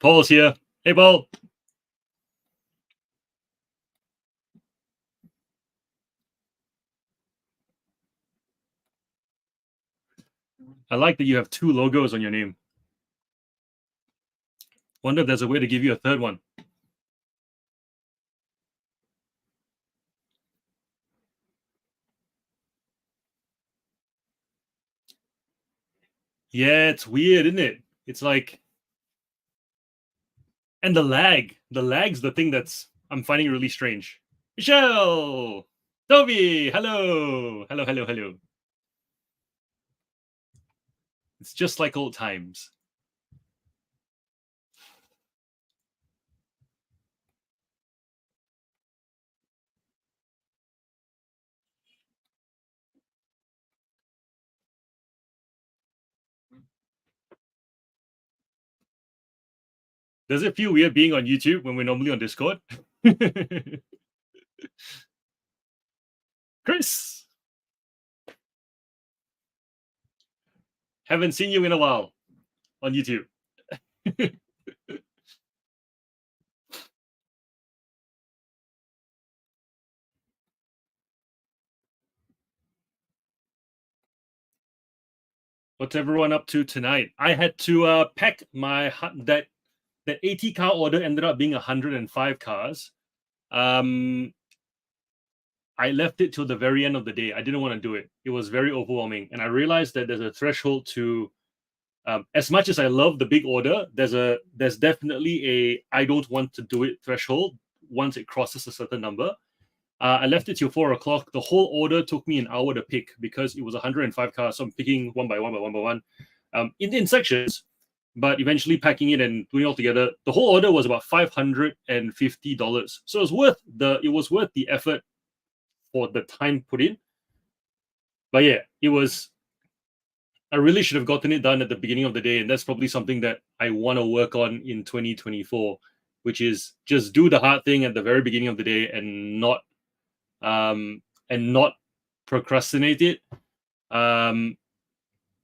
Paul's here. Hey, Paul. I like that you have two logos on your name. Wonder if there's a way to give you a third one. Yeah, it's weird, isn't it? It's like, and the lag. The lag's the thing that's I'm finding really strange. Michelle, Toby, hello, hello, hello, hello. It's just like old times. Does it feel weird being on YouTube when we're normally on Discord? Chris, haven't seen you in a while on YouTube. What's everyone up to tonight? I had to pack my that 80 car order ended up being 105 cars. I left it till the very end of the day. I didn't want to do it. It was very overwhelming, and I realized that there's a threshold to. As much as I love the big order, there's definitely a I don't want to do it threshold once it crosses a certain number. I left it till 4 o'clock. The whole order took me an hour to pick because it was 105 cars. So I'm picking one by one, in sections, but eventually packing it and doing it all together. The whole order was about $550. So it was worth the effort for the time put in. But yeah, it was. I really should have gotten it done at the beginning of the day, and that's probably something that I want to work on in 2024, which is just do the hard thing at the very beginning of the day and not procrastinate it.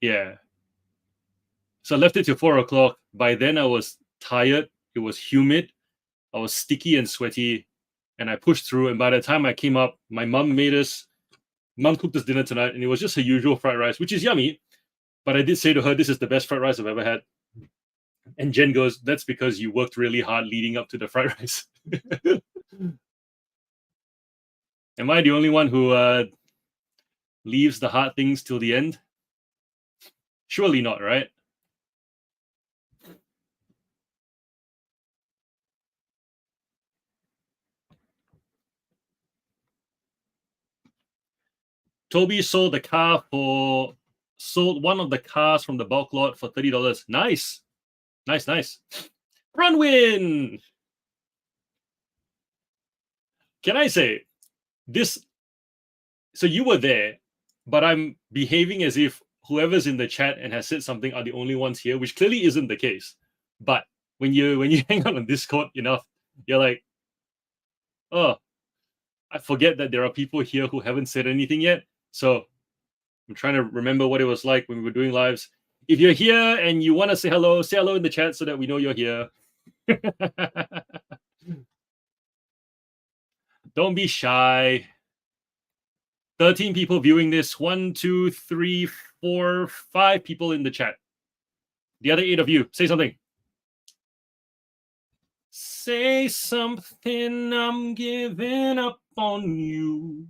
Yeah. So I left it till 4 o'clock. By then I was tired. It was humid. I was sticky and sweaty, and I pushed through. And by the time I came up, my mom cooked us dinner tonight, and it was just her usual fried rice, which is yummy. But I did say to her, "This is the best fried rice I've ever had." And Jen goes, "That's because you worked really hard leading up to the fried rice." Am I the only one who leaves the hard things till the end? Surely not, right? Toby sold one of the cars from the bulk lot for $30. Nice. Nice. Runwin! Can I say this? So you were there, but I'm behaving as if whoever's in the chat and has said something are the only ones here, which clearly isn't the case. But when you hang out on Discord enough, you're like, oh, I forget that there are people here who haven't said anything yet. So I'm trying to remember what it was like when we were doing lives. If you're here and you want to say hello in the chat so that we know you're here. Don't be shy. 13 people viewing this. 1, 2, 3, 4, 5 people in the chat. The other 8 of you, say something. Say something, I'm giving up on you.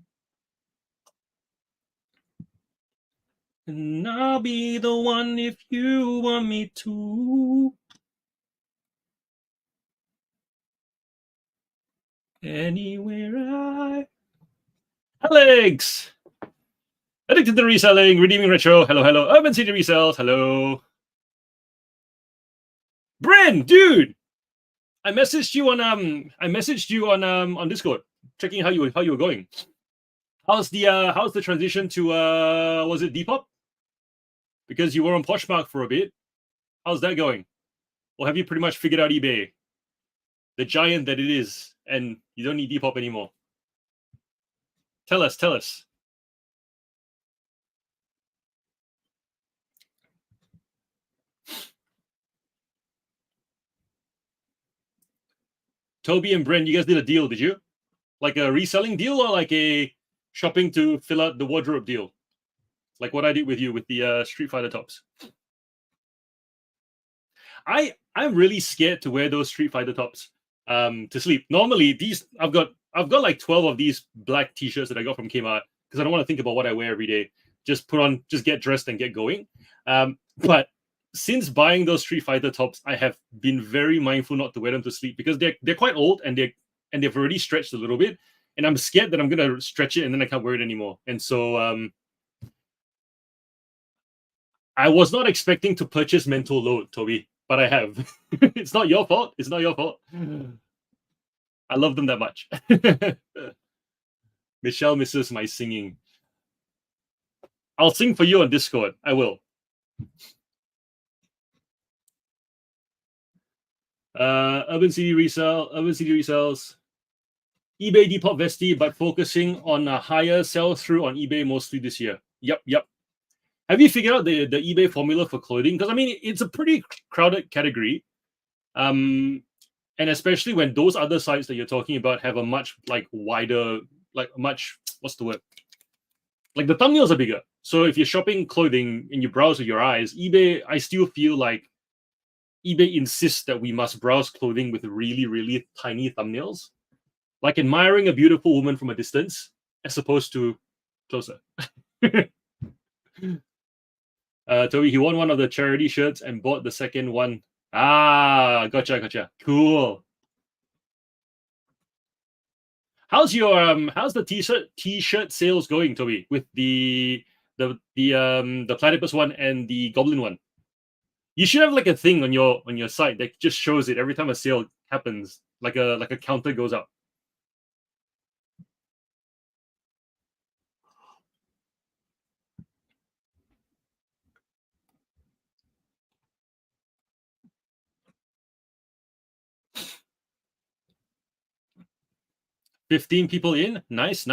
And I'll be the one if you want me to. Anywhere Alex! Addicted to reselling, redeeming retro. Hello. Urban City Resells. Hello. Bryn, dude! I messaged you on Discord, checking how you were going. How's the transition to was it Depop? Because you were on Poshmark for a bit. How's that going? Or have you pretty much figured out eBay? The giant that it is, and you don't need Depop anymore. Tell us. Toby and Brent, you guys did a deal, did you? Like a reselling deal or like a shopping to fill out the wardrobe deal? Like what I did with you with the Street Fighter tops. I'm really scared to wear those Street Fighter tops to sleep. Normally these I've got like 12 of these black t-shirts that I got from Kmart because I don't want to think about what I wear every day. Just get dressed and get going. But since buying those Street Fighter tops, I have been very mindful not to wear them to sleep because they're quite old and they've already stretched a little bit. And I'm scared that I'm gonna stretch it and then I can't wear it anymore. And so I was not expecting to purchase mental load, Toby, but I have. It's not your fault. It's not your fault. I love them that much. Michelle misses my singing. I'll sing for you on Discord. I will. Urban City resells. eBay Depop Vesti, but focusing on a higher sell-through on eBay mostly this year. Yep. Have you figured out the eBay formula for clothing? Because I mean, it's a pretty crowded category. And especially when those other sites that you're talking about have a much wider, what's the word? Like the thumbnails are bigger. So if you're shopping clothing and you browse with your eyes, eBay, I still feel like eBay insists that we must browse clothing with really, really tiny thumbnails, like admiring a beautiful woman from a distance, as opposed to closer. Toby, he won one of the charity shirts and bought the second one. Ah, gotcha. Cool. How's the t-shirt sales going, Toby, with the platypus one and the goblin one? You should have like a thing on your site that just shows it every time a sale happens, like a counter goes up. $15 people in. Nice.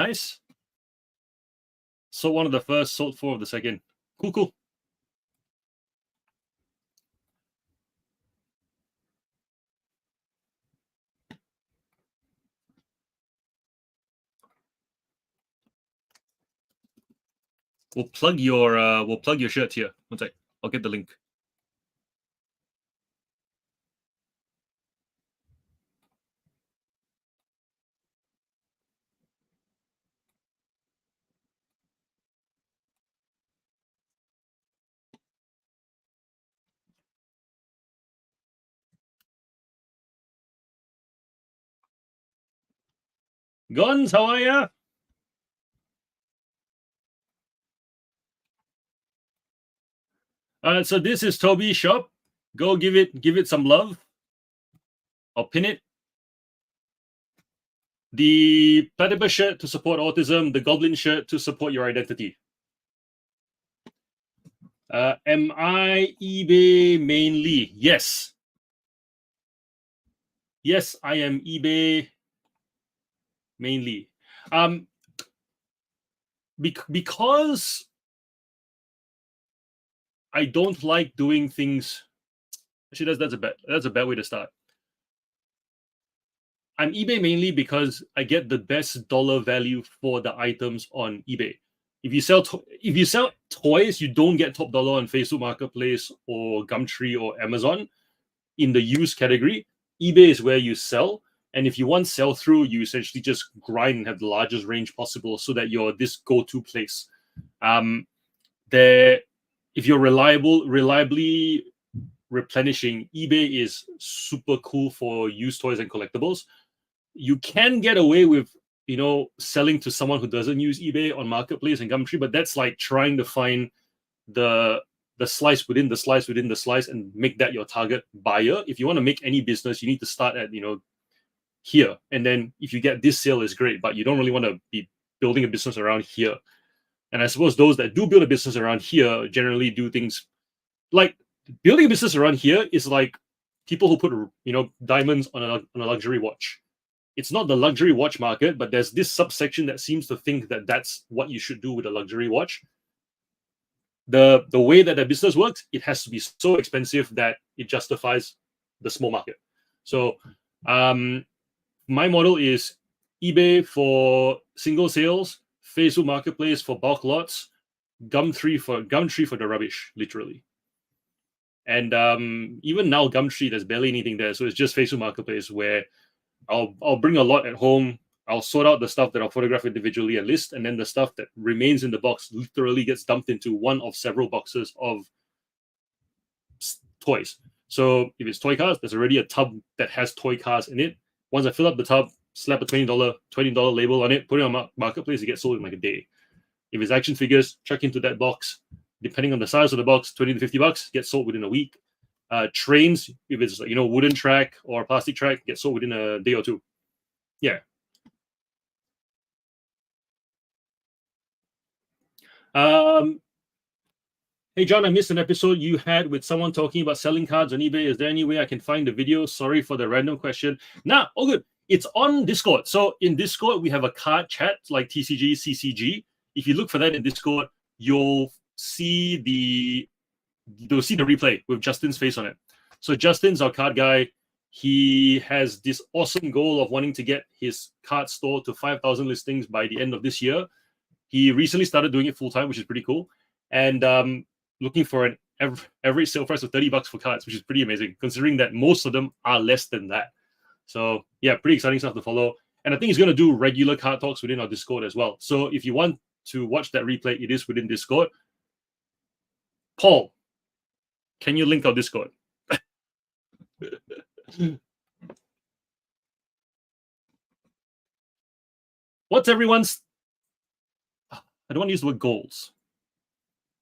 Sold one of the first, sold 4 of the second. Cool. We'll plug your shirt here. One sec. I'll get the link. Guns, how are ya? So this is Toby's shop. Go give it some love. I'll pin it. The platypus shirt to support autism, the goblin shirt to support your identity. Am I eBay mainly? Yes. Yes, I am eBay mainly. Because I don't like doing things. Actually, that's a bad way to start. I'm eBay mainly because I get the best dollar value for the items on eBay. If you sell toys, you don't get top dollar on Facebook Marketplace or Gumtree or Amazon in the used category. eBay is where you sell, and if you want sell through, you essentially just grind and have the largest range possible so that you're this go-to place. If you're reliably replenishing, eBay is super cool for used toys and collectibles. You can get away with selling to someone who doesn't use eBay on Marketplace and Gumtree, but that's like trying to find the slice within the slice within the slice and make that your target buyer. If you want to make any business, you need to start at here, and then if you get this sale is great, but you don't really want to be building a business around here. And I suppose those that do build a business around here generally do things like building a business around here is like people who put diamonds on a luxury watch. It's not the luxury watch market, but there's this subsection that seems to think that that's what you should do with a luxury watch. The way that the business works, it has to be so expensive that it justifies the small market. So my model is eBay for single sales, Facebook Marketplace for bulk lots, Gumtree for the rubbish, literally. And even now, Gumtree, there's barely anything there. So it's just Facebook Marketplace where I'll bring a lot at home. I'll sort out the stuff that I'll photograph individually and list, and then the stuff that remains in the box literally gets dumped into one of several boxes of toys. So if it's toy cars, there's already a tub that has toy cars in it. Once I fill up the tub, slap a $20 label on it, put it on Marketplace, it gets sold in like a day. If it's action figures, chuck into that box. Depending on the size of the box, $20 to $50 gets sold within a week. Trains, if it's wooden track or plastic track, gets sold within a day or two. Yeah. Hey John, I missed an episode you had with someone talking about selling cards on eBay. Is there any way I can find the video? Sorry for the random question. Nah, all good. It's on Discord. So in Discord, we have a card chat like TCG, CCG. If you look for that in Discord, you'll see the replay with Justin's face on it. So Justin's our card guy. He has this awesome goal of wanting to get his card store to 5,000 listings by the end of this year. He recently started doing it full time, which is pretty cool. And looking for an average sale price of $30 for cards, which is pretty amazing, considering that most of them are less than that. So yeah, pretty exciting stuff to follow. And I think he's going to do regular card talks within our Discord as well. So if you want to watch that replay, it is within Discord. Paul, can you link our Discord? What's everyone's... I don't want to use the word goals.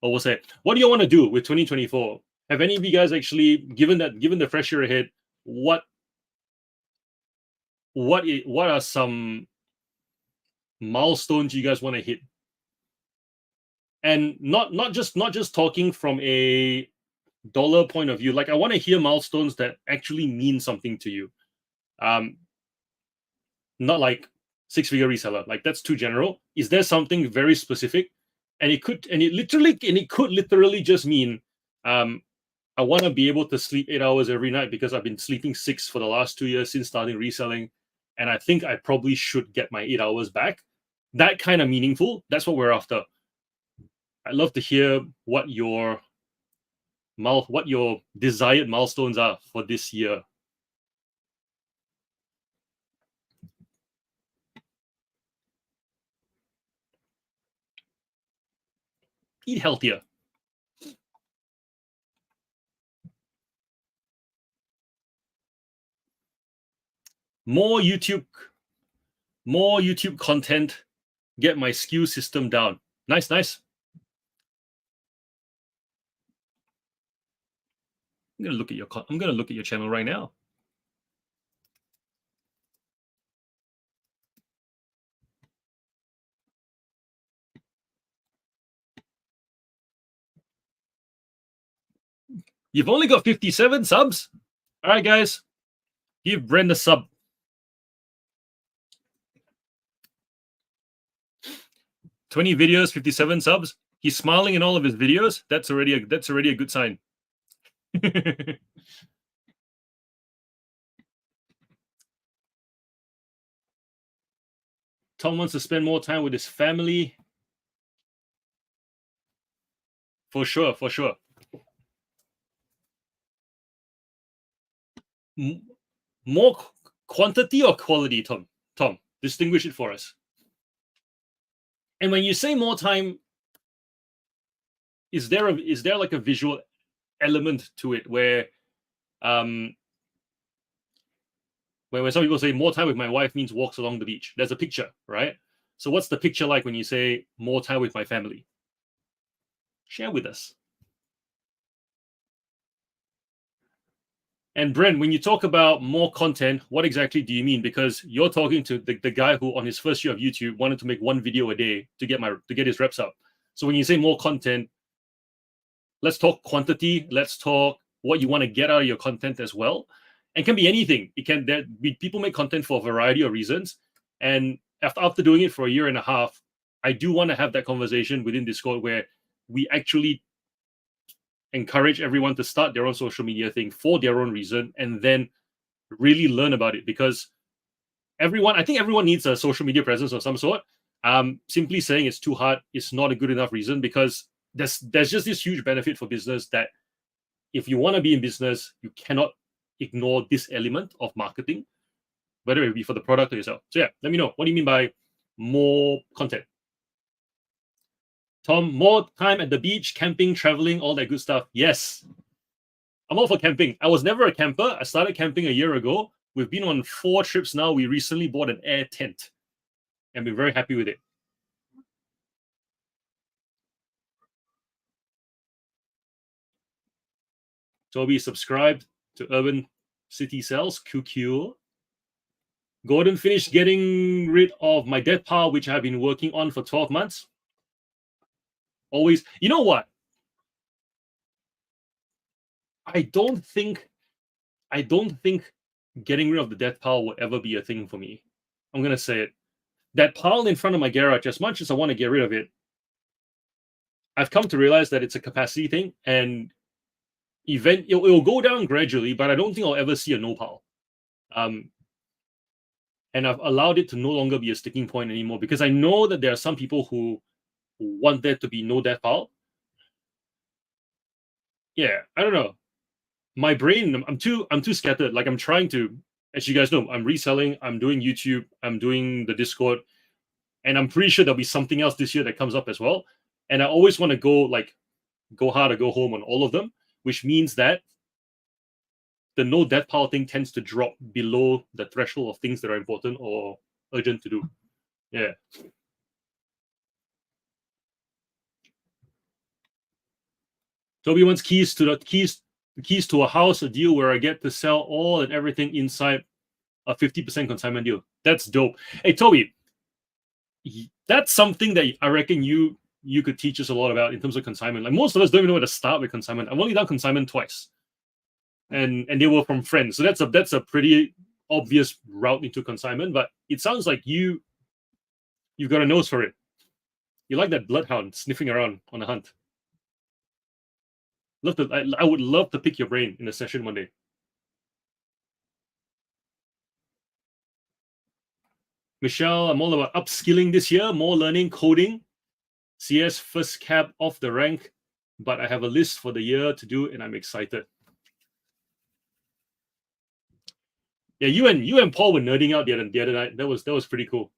Or we'll say, what do you want to do with 2024? Have any of you guys actually, given the fresh year ahead, what are some milestones you guys want to hit? And not just talking from a dollar point of view. Like, I want to hear milestones that actually mean something to you. Not like 6-figure reseller. Like, that's too general. Is there something very specific? And it could literally just mean I want to be able to sleep 8 hours every night because I've been sleeping 6 for the last 2 years since starting reselling. And I think I probably should get my 8 hours back. That kind of meaningful. That's what we're after. I'd love to hear what your desired milestones are for this year. Eat healthier. More YouTube content. Get my SKU system down. Nice. I'm gonna look at your channel right now. You've only got 57 subs. All right, guys, give Brent a sub. 20 videos, 57 subs. He's smiling in all of his videos. That's already a good sign. Tom wants to spend more time with his family. For sure. More quantity or quality, Tom? Tom, distinguish it for us. And when you say more time, is there like a visual element to it where when some people say more time with my wife means walks along the beach? There's a picture, right? So what's the picture like when you say more time with my family? Share with us. And Brent, when you talk about more content, what exactly do you mean? Because you're talking to the guy who on his first year of YouTube wanted to make 1 video a day to get his reps up. So when you say more content, let's talk quantity. Let's talk what you want to get out of your content as well. And it can be anything. People make content for a variety of reasons. And after doing it for a year and a half, I do want to have that conversation within Discord where we actually encourage everyone to start their own social media thing for their own reason and then really learn about it. Because I think everyone needs a social media presence of some sort. Simply saying it's too hard is not a good enough reason, because there's just this huge benefit for business that if you want to be in business, you cannot ignore this element of marketing, whether it be for the product or yourself. So yeah, let me know. What do you mean by more content? Tom, more time at the beach, camping, traveling, all that good stuff. Yes. I'm all for camping. I was never a camper. I started camping a year ago. We've been on 4 trips now. We recently bought an air tent and we're very happy with it. Toby subscribed to Urban City Cells. QQ. Gordon finished getting rid of my death pile, which I've been working on for 12 months. Always, you know what? I don't think getting rid of the death pile will ever be a thing for me. I'm gonna say it. That pile in front of my garage, as much as I want to get rid of it, I've come to realize that it's a capacity thing, and it will go down gradually, but I don't think I'll ever see a no pile. And I've allowed it to no longer be a sticking point anymore, because I know that there are some people who want there to be no death pile. Yeah, I don't know. My brain, I'm too scattered. Like, I'm trying to, as you guys know, I'm reselling, I'm doing YouTube, I'm doing the Discord, and I'm pretty sure there'll be something else this year that comes up as well. And I always want to go hard or go home on all of them, which means that the no death pile thing tends to drop below the threshold of things that are important or urgent to do. Yeah. Toby wants keys to a house, a deal where I get to sell all and everything inside a 50% consignment deal. That's dope. Hey, Toby, that's something that I reckon you could teach us a lot about in terms of consignment. Like, most of us don't even know where to start with consignment. I've only done consignment twice, and they were from friends. So that's a pretty obvious route into consignment. But it sounds like you've got a nose for it. You like that bloodhound sniffing around on a hunt. I would love to pick your brain in a session one day. Michelle, I'm all about upskilling this year, more learning, coding. CS first cab off the rank, but I have a list for the year to do, and I'm excited. Yeah, you and Paul were nerding out the other night. That was pretty cool.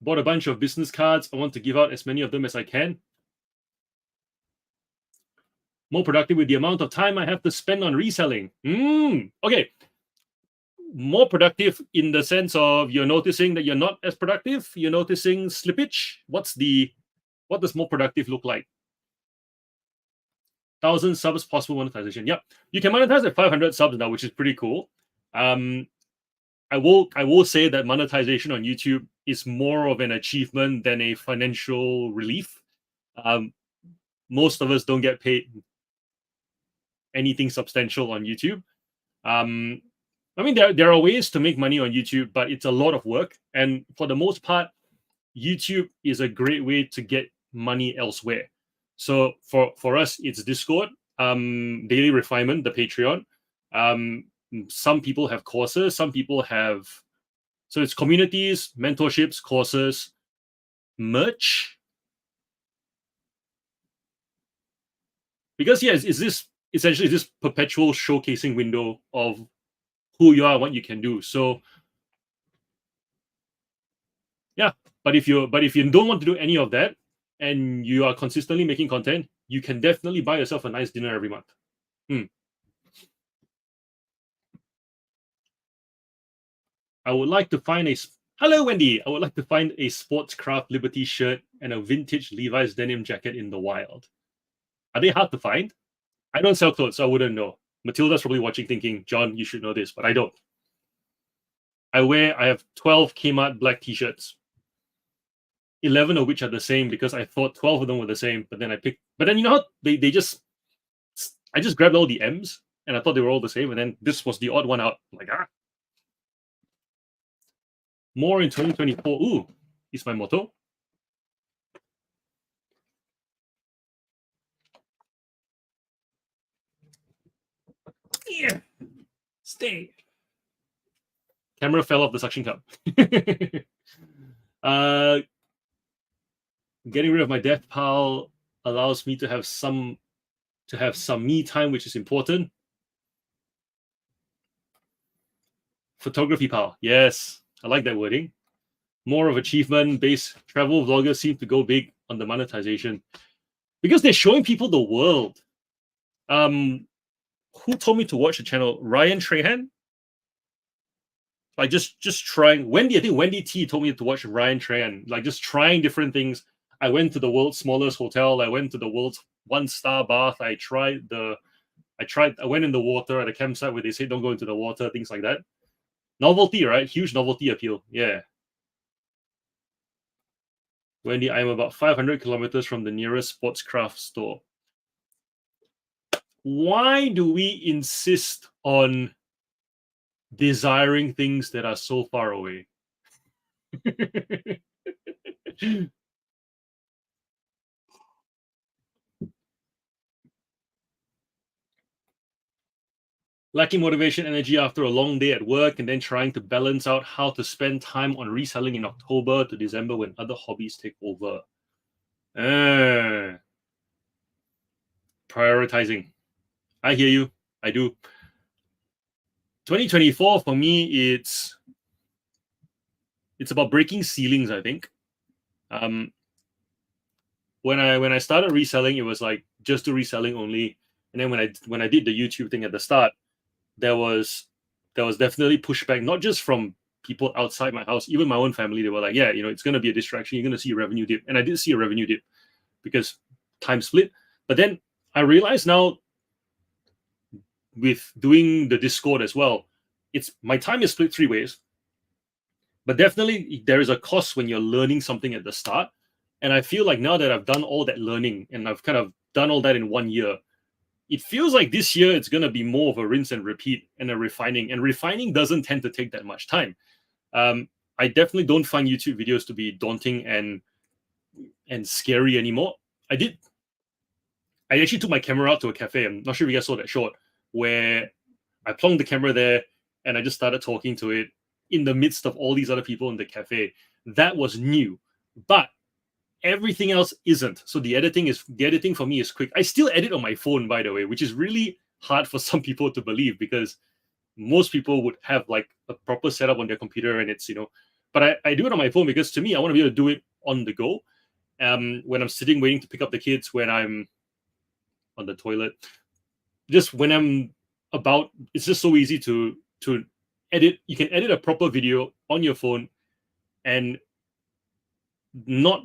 Bought a bunch of business cards. I want to give out as many of them as I can. More productive with the amount of time I have to spend on reselling. Okay. More productive in the sense of you're noticing that you're not as productive. You're noticing slippage. What does more productive look like? 1,000 subs possible monetization. Yep, you can monetize at 500 subs now, which is pretty cool. I will say that monetization on YouTube is more of an achievement than a financial relief. Most of us don't get paid anything substantial on YouTube. I mean, there are ways to make money on YouTube, but it's a lot of work. And for the most part, YouTube is a great way to get money elsewhere. So for us, it's Discord, Daily Refinement, the Patreon. Some people have courses, some people have, so it's communities, mentorships, courses, merch. Because yes, is this essentially this perpetual showcasing window of who you are, what you can do. So yeah, but if you don't want to do any of that and you are consistently making content, you can definitely buy yourself a nice dinner every month. I would like to find hello Wendy. I would like to find a Sportscraft Liberty shirt and a vintage Levi's denim jacket in the wild. Are they hard to find? I don't sell clothes, so I wouldn't know. Matilda's probably watching thinking, John, you should know this, but I don't. I have 12 Kmart black t-shirts. 11 of which are the same because I thought 12 of them were the same, but then you know how I just grabbed all the M's and I thought they were all the same, and then this was the odd one out. I'm like, more in 2024. Ooh, is my motto. Yeah. Stay. Camera fell off the suction cup. Getting rid of my death pile allows me to have some me time, which is important. Photography pile. Yes, I like that wording. More of achievement-based travel vloggers seem to go big on the monetization because they're showing people the world. Who told me to watch the channel? Ryan Trahan. Like just trying. Wendy, I think Wendy T told me to watch Ryan Trahan. Like just trying different things. I went to the world's smallest hotel. I went to the world's 1-star bath. I went in the water at a campsite where they say don't go into the water, things like that. Novelty, right? Huge novelty appeal. Yeah. Wendy, I'm about 500 kilometers from the nearest sportscraft store. Why do we insist on desiring things that are so far away? Lacking motivation, energy after a long day at work, and then trying to balance out how to spend time on reselling in October to December when other hobbies take over. Prioritizing. I hear you. I do. 2024 for me, it's about breaking ceilings, I think. When I started reselling, it was like just do reselling only. And then when I did the YouTube thing at the start, there was definitely pushback, not just from people outside my house, even my own family. They were like, yeah, it's going to be a distraction. You're going to see a revenue dip. And I did see a revenue dip because time split. But then I realized now with doing the Discord as well, my time is split 3 ways. But definitely there is a cost when you're learning something at the start. And I feel like now that I've done all that learning and I've kind of done all that in 1 year, it feels like this year it's going to be more of a rinse and repeat and a refining. And refining doesn't tend to take that much time. I definitely don't find YouTube videos to be daunting and scary anymore. I actually took my camera out to a cafe. I'm not sure if you guys saw that short, where I plonked the camera there and I just started talking to it in the midst of all these other people in the cafe. That was new. But everything else isn't. So the editing for me is quick. I still edit on my phone, by the way, which is really hard for some people to believe because most people would have like a proper setup on their computer and it's, but I do it on my phone because to me, I want to be able to do it on the go. When I'm sitting waiting to pick up the kids, when I'm on the toilet, just when I'm about, it's just so easy to edit. You can edit a proper video on your phone and not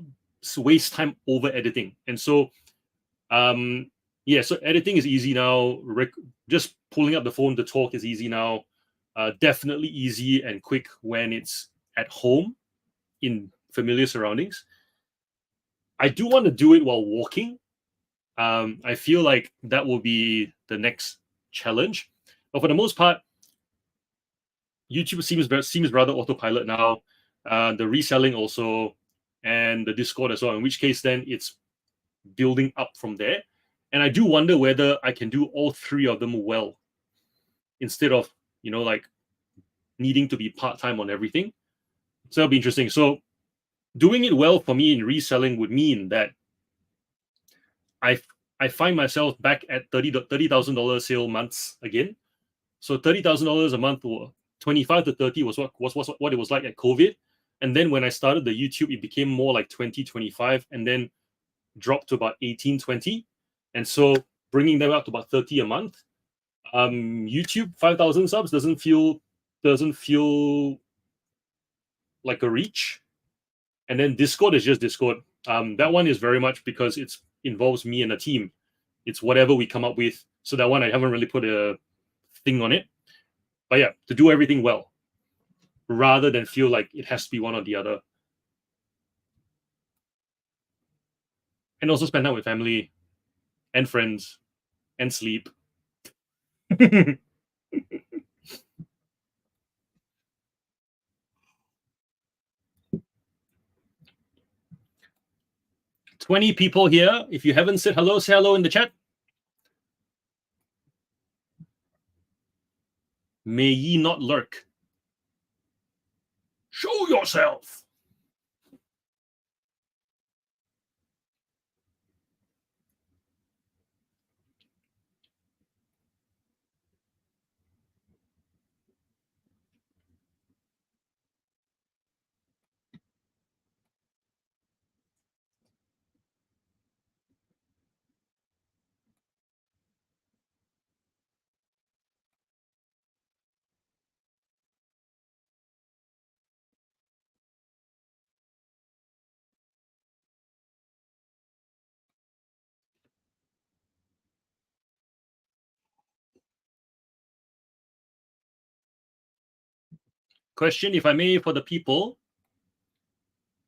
waste time over editing. And so so editing is easy now. Just pulling up the phone to talk is easy now. Definitely easy and quick when it's at home in familiar surroundings. I do want to do it while walking. I feel like that will be the next challenge. But for the most part, YouTube seems rather autopilot now. The reselling also, and the Discord as well, in which case then it's building up from there. And I do wonder whether I can do all 3 of them well instead of, like needing to be part-time on everything. So that'll be interesting. So doing it well for me in reselling would mean that I find myself back at $30,000 sale months again. So $30,000 a month, or 25 to 30 was what it was like at COVID. And then when I started the YouTube, it became more like 20, 25, and then dropped to about 18, 20. And so bringing them up to about 30 a month. YouTube, 5,000 subs doesn't feel like a reach. And then Discord is just Discord. That one is very much because it involves me and a team. It's whatever we come up with. So that one, I haven't really put a thing on it. But yeah, to do everything well, rather than feel like it has to be one or the other. And also spend time with family and friends and sleep. 20 people here. If you haven't said hello, say hello in the chat. May ye not lurk. Show yourself. Question, if I may, for the people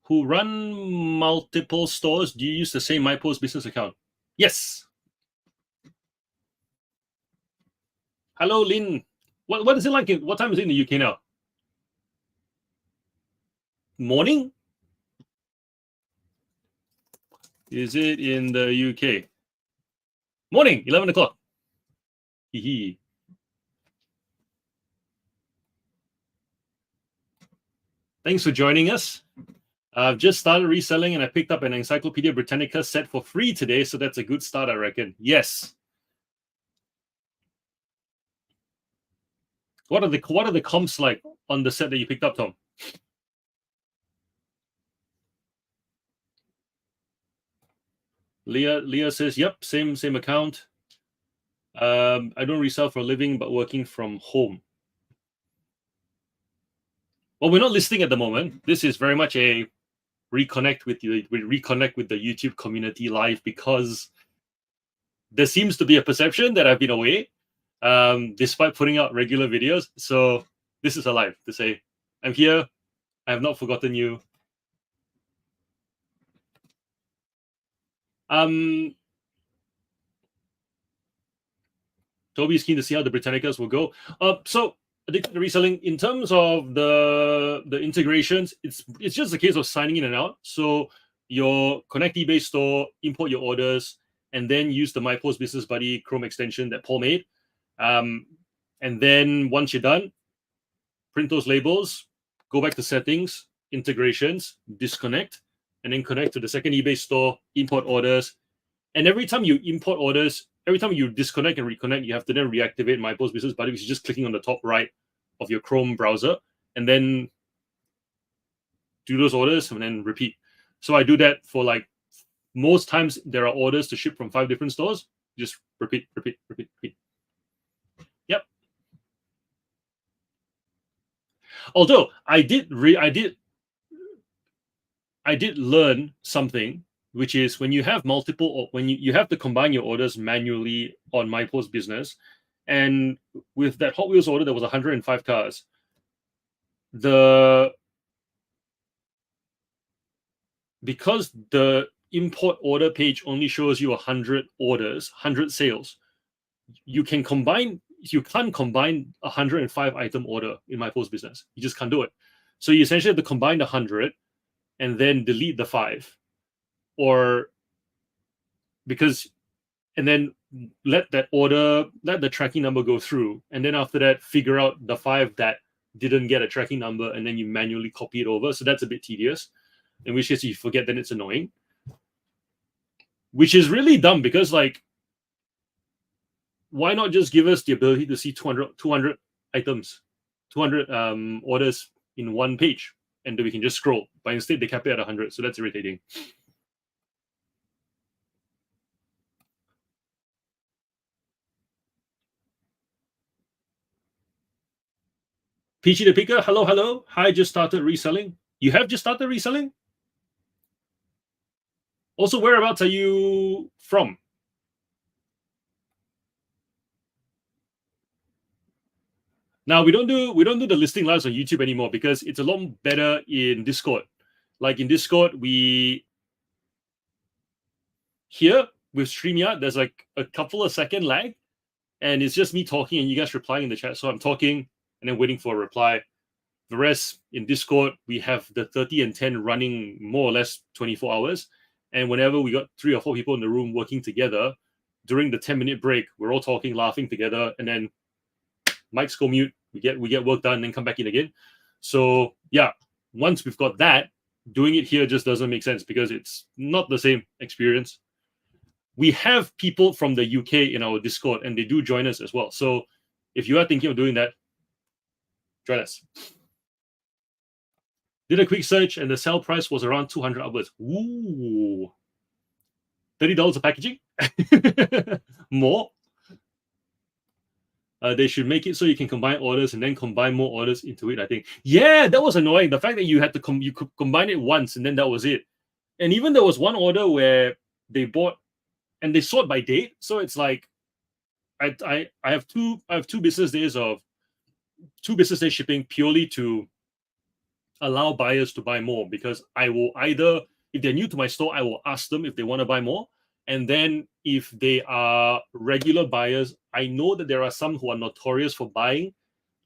who run multiple stores, do you use the same MyPost business account? Yes. Hello, Lynn. What is it like? What time is it in the UK now? Morning? Is it in the UK? Morning, 11 o'clock. Hee. Thanks for joining us. I've just started reselling and I picked up an Encyclopedia Britannica set for free today, so that's a good start, I reckon. Yes. What are the comps like on the set that you picked up, Tom? Leah says, yep, same account. I don't resell for a living, but working from home. Well, we're not listing at the moment. This is very much a reconnect with you. We reconnect with the YouTube community live because there seems to be a perception that I've been away, despite putting out regular videos. So this is a live to say, I'm here. I have not forgotten you. Toby's keen to see how the Britannicas will go. So the reselling, in terms of the integrations, it's just a case of signing in and out. So your Connect eBay store, import your orders, and then use the MyPost Business Buddy Chrome extension that Paul made. And then once you're done, print those labels, go back to settings, integrations, disconnect, and then connect to the second eBay store, import orders. And every time you import orders, every time you disconnect and reconnect, you have to then reactivate MyPost Business Buddy, which is just clicking on the top right of your Chrome browser, and then do those orders and then repeat. So I do that for like most times there are orders to ship from 5 different stores. Just repeat. Yep. Although I did learn something, which is when you have multiple, or when you have to combine your orders manually on MyPost Business, and with that Hot Wheels order, there was 105 cars. Because the import order page only shows you 100 orders, 100 sales, you can't combine 105 item order in MyPost Business. You just can't do it. So you essentially have to combine the 100 and then delete the 5, or and then let the tracking number go through, and then after that figure out the 5 that didn't get a tracking number, and then you manually copy it over. So that's a bit tedious, in which case you forget, then it's annoying, which is really dumb, because like, why not just give us the ability to see 200 items, 200 orders in one page, and then we can just scroll, but instead they cap it at 100. So that's irritating. Peachy the Picker, hello. Hi, just started reselling. You have just started reselling? Also, whereabouts are you from? Now we don't do the listing lives on YouTube anymore, because it's a lot better in Discord. Like in Discord, here with StreamYard, there's like a couple of second lag, and it's just me talking and you guys replying in the chat. So I'm talking and then waiting for a reply. The rest in Discord, we have the 30 and 10 running more or less 24 hours. And whenever we got 3 or 4 people in the room working together, during the 10-minute break, we're all talking, laughing together, and then mics go mute, We get work done and then come back in again. So yeah, once we've got that, doing it here just doesn't make sense because it's not the same experience. We have people from the UK in our Discord and they do join us as well. So if you are thinking of doing that, join us. Did a quick search and the sell price was around 200 upwards. Ooh. $30 of packaging? More? They should make it so you can combine orders and then combine more orders into it, I think. Yeah, that was annoying. The fact that you had to you could combine it once and then that was it. And even there was one order where they bought and they sort by date. So it's like I have two business days of 2 business day shipping purely to allow buyers to buy more, because I will either, if they're new to my store, I will ask them if they want to buy more. And then if they are regular buyers, I know that there are some who are notorious for buying.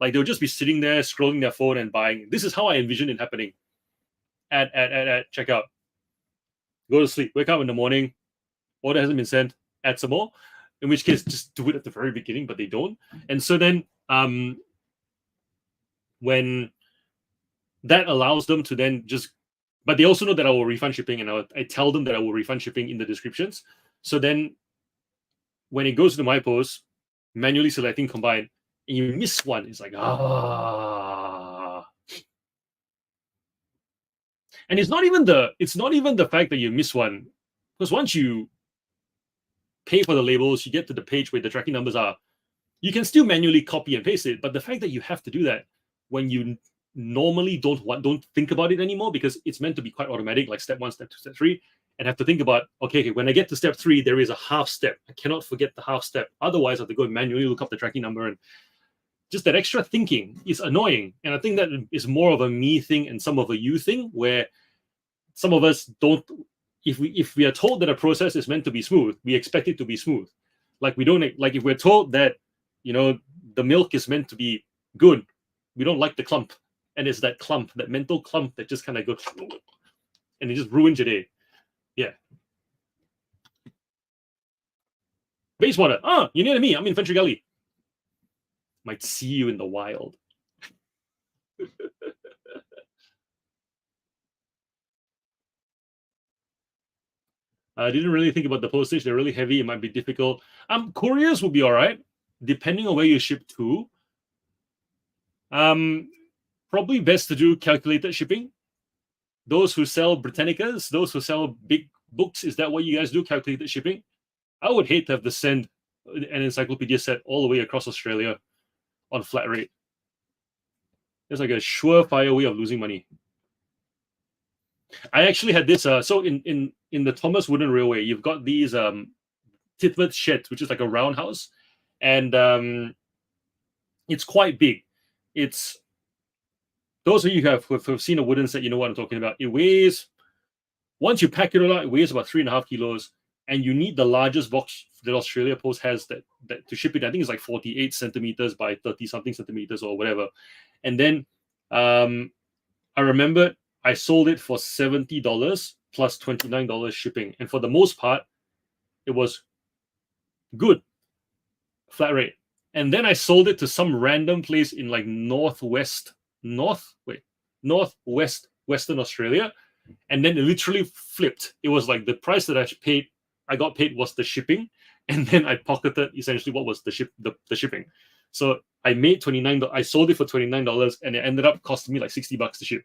Like they'll just be sitting there scrolling their phone and buying. This is how I envision it happening at checkout. Go to sleep, wake up in the morning, order hasn't been sent, add some more. In which case, just do it at the very beginning, but they don't. And so then when that allows them to then just, but they also know that I will refund shipping, and I tell them that I will refund shipping in the descriptions. So then when it goes to my post, manually selecting combine, and you miss one, it's like, ah. And it's not even the fact that you miss one, because once you pay for the labels, you get to the page where the tracking numbers are, you can still manually copy and paste it. But the fact that you have to do that when you normally don't think about it anymore, because it's meant to be quite automatic, like step 1, step 2, step 3, and have to think about, okay, when I get to step 3, there is a half step. I cannot forget the half step. Otherwise, I have to go and manually look up the tracking number, and just that extra thinking is annoying. And I think that is more of a me thing and some of a you thing, where some of us don't. If we are told that a process is meant to be smooth, we expect it to be smooth. Like we don't like if we're told that the milk is meant to be good, we don't like the clump. And it's that clump, that mental clump that just kind of goes and it just ruins your day. Yeah. Basewater. You're near to me. I'm in Fentree Gully. Might see you in the wild. I didn't really think about the postage. They're really heavy. It might be difficult. Couriers will be all right, depending on where you ship to. Probably best to do calculated shipping. Those who sell Britannicas, those who sell big books, is that what you guys do, calculated shipping? I would hate to have to send an encyclopedia set all the way across Australia on flat rate. It's like a surefire way of losing money. I actually had this. So in the Thomas Wooden Railway, you've got these Titworth sheds, which is like a roundhouse, and it's quite big. It's those of you who have seen a wooden set, you know what I'm talking about. It weighs, once you pack it all out, it weighs about 3.5 kilos, and you need the largest box that Australia Post has that to ship it. I think it's like 48 centimeters by 30 something centimeters or whatever. And then I remember I sold it for $70 plus $29 shipping, and for the most part, it was good flat rate. And then I sold it to some random place in like northwest Western Australia, and then it literally flipped. It was like the price that I got paid was the shipping, and then I pocketed essentially what was the shipping. So I made $29. I sold it for $29, and it ended up costing me like $60 to ship.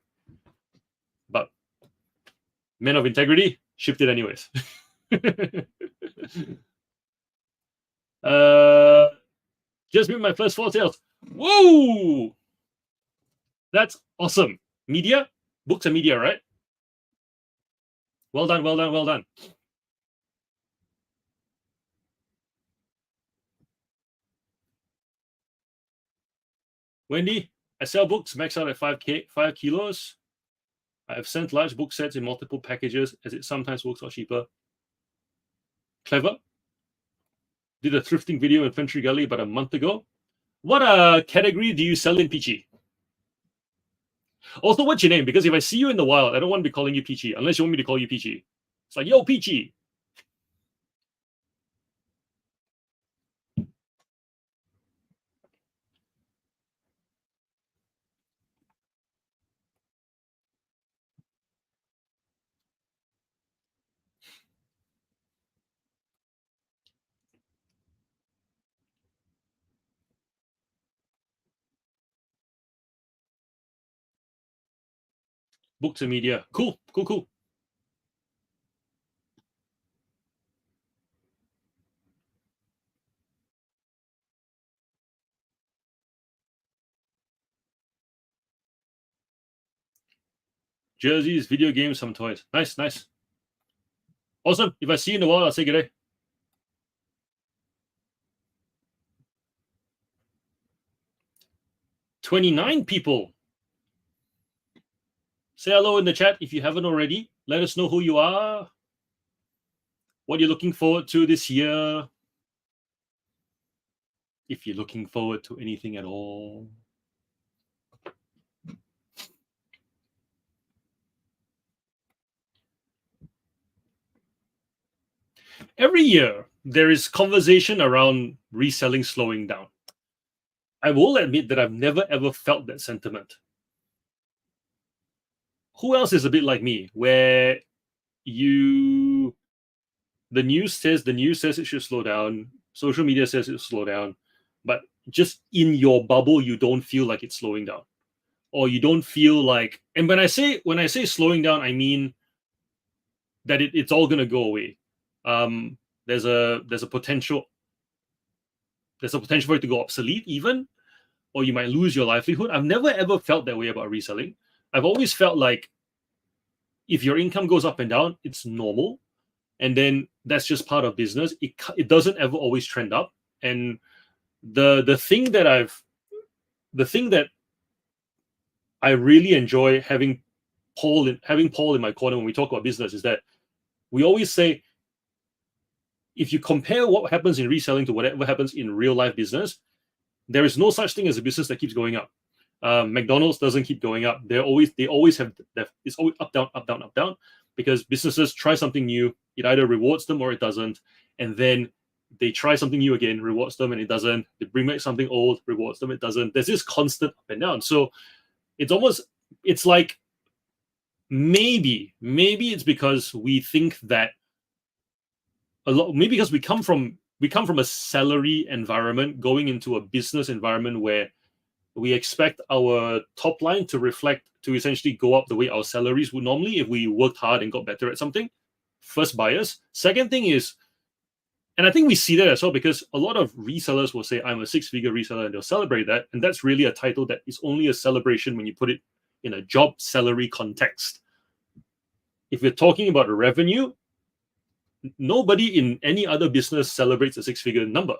But men of integrity shipped it anyways. Just made my first 4 sales. Whoa! That's awesome. Media? Books and media, right? Well done, well done, well done. Wendy, I sell books, max out at 5 kilos. I have sent large book sets in multiple packages, as it sometimes works out cheaper. Clever. Did a thrifting video in Fentree Gully about a month ago. What category do you sell in, Peachy? Also, what's your name? Because if I see you in the wild, I don't want to be calling you Peachy, unless you want me to call you Peachy. It's like, yo, Peachy. Books and media. Cool. Jerseys, video games, some toys. Nice. Awesome. If I see you in a while, I'll say good day. 29 people. Say hello in the chat if you haven't already. Let us know who you are, what you're looking forward to this year, if you're looking forward to anything at all. Every year, there is conversation around reselling slowing down. I will admit that I've never ever felt that sentiment. Who else is a bit like me, where the news says it should slow down, social media says it should slow down, but just in your bubble, you don't feel like it's slowing down, or you don't feel like. And when I say slowing down, I mean that it's all gonna go away. There's a potential for it to go obsolete even, or you might lose your livelihood. I've never ever felt that way about reselling. I've always felt like if your income goes up and down, it's normal, and then that's just part of business. It doesn't ever always trend up. And the thing that I really enjoy having Paul in my corner when we talk about business is that we always say, if you compare what happens in reselling to whatever happens in real life business, there is no such thing as a business that keeps going up. McDonald's doesn't keep going up. They always have it's always up down, because businesses try something new. It either rewards them or it doesn't, and then they try something new again, rewards them and it doesn't. They bring back something old, rewards them, it doesn't. There's this constant up and down. So it's like maybe it's because we think that maybe because we come from a salary environment going into a business environment where we expect our top line to essentially go up the way our salaries would normally if we worked hard and got better at something. First bias. Second thing is, and I think we see that as well, because a lot of resellers will say, I'm a 6-figure reseller, and they'll celebrate that. And that's really a title that is only a celebration when you put it in a job salary context. If we're talking about revenue, nobody in any other business celebrates a 6-figure number.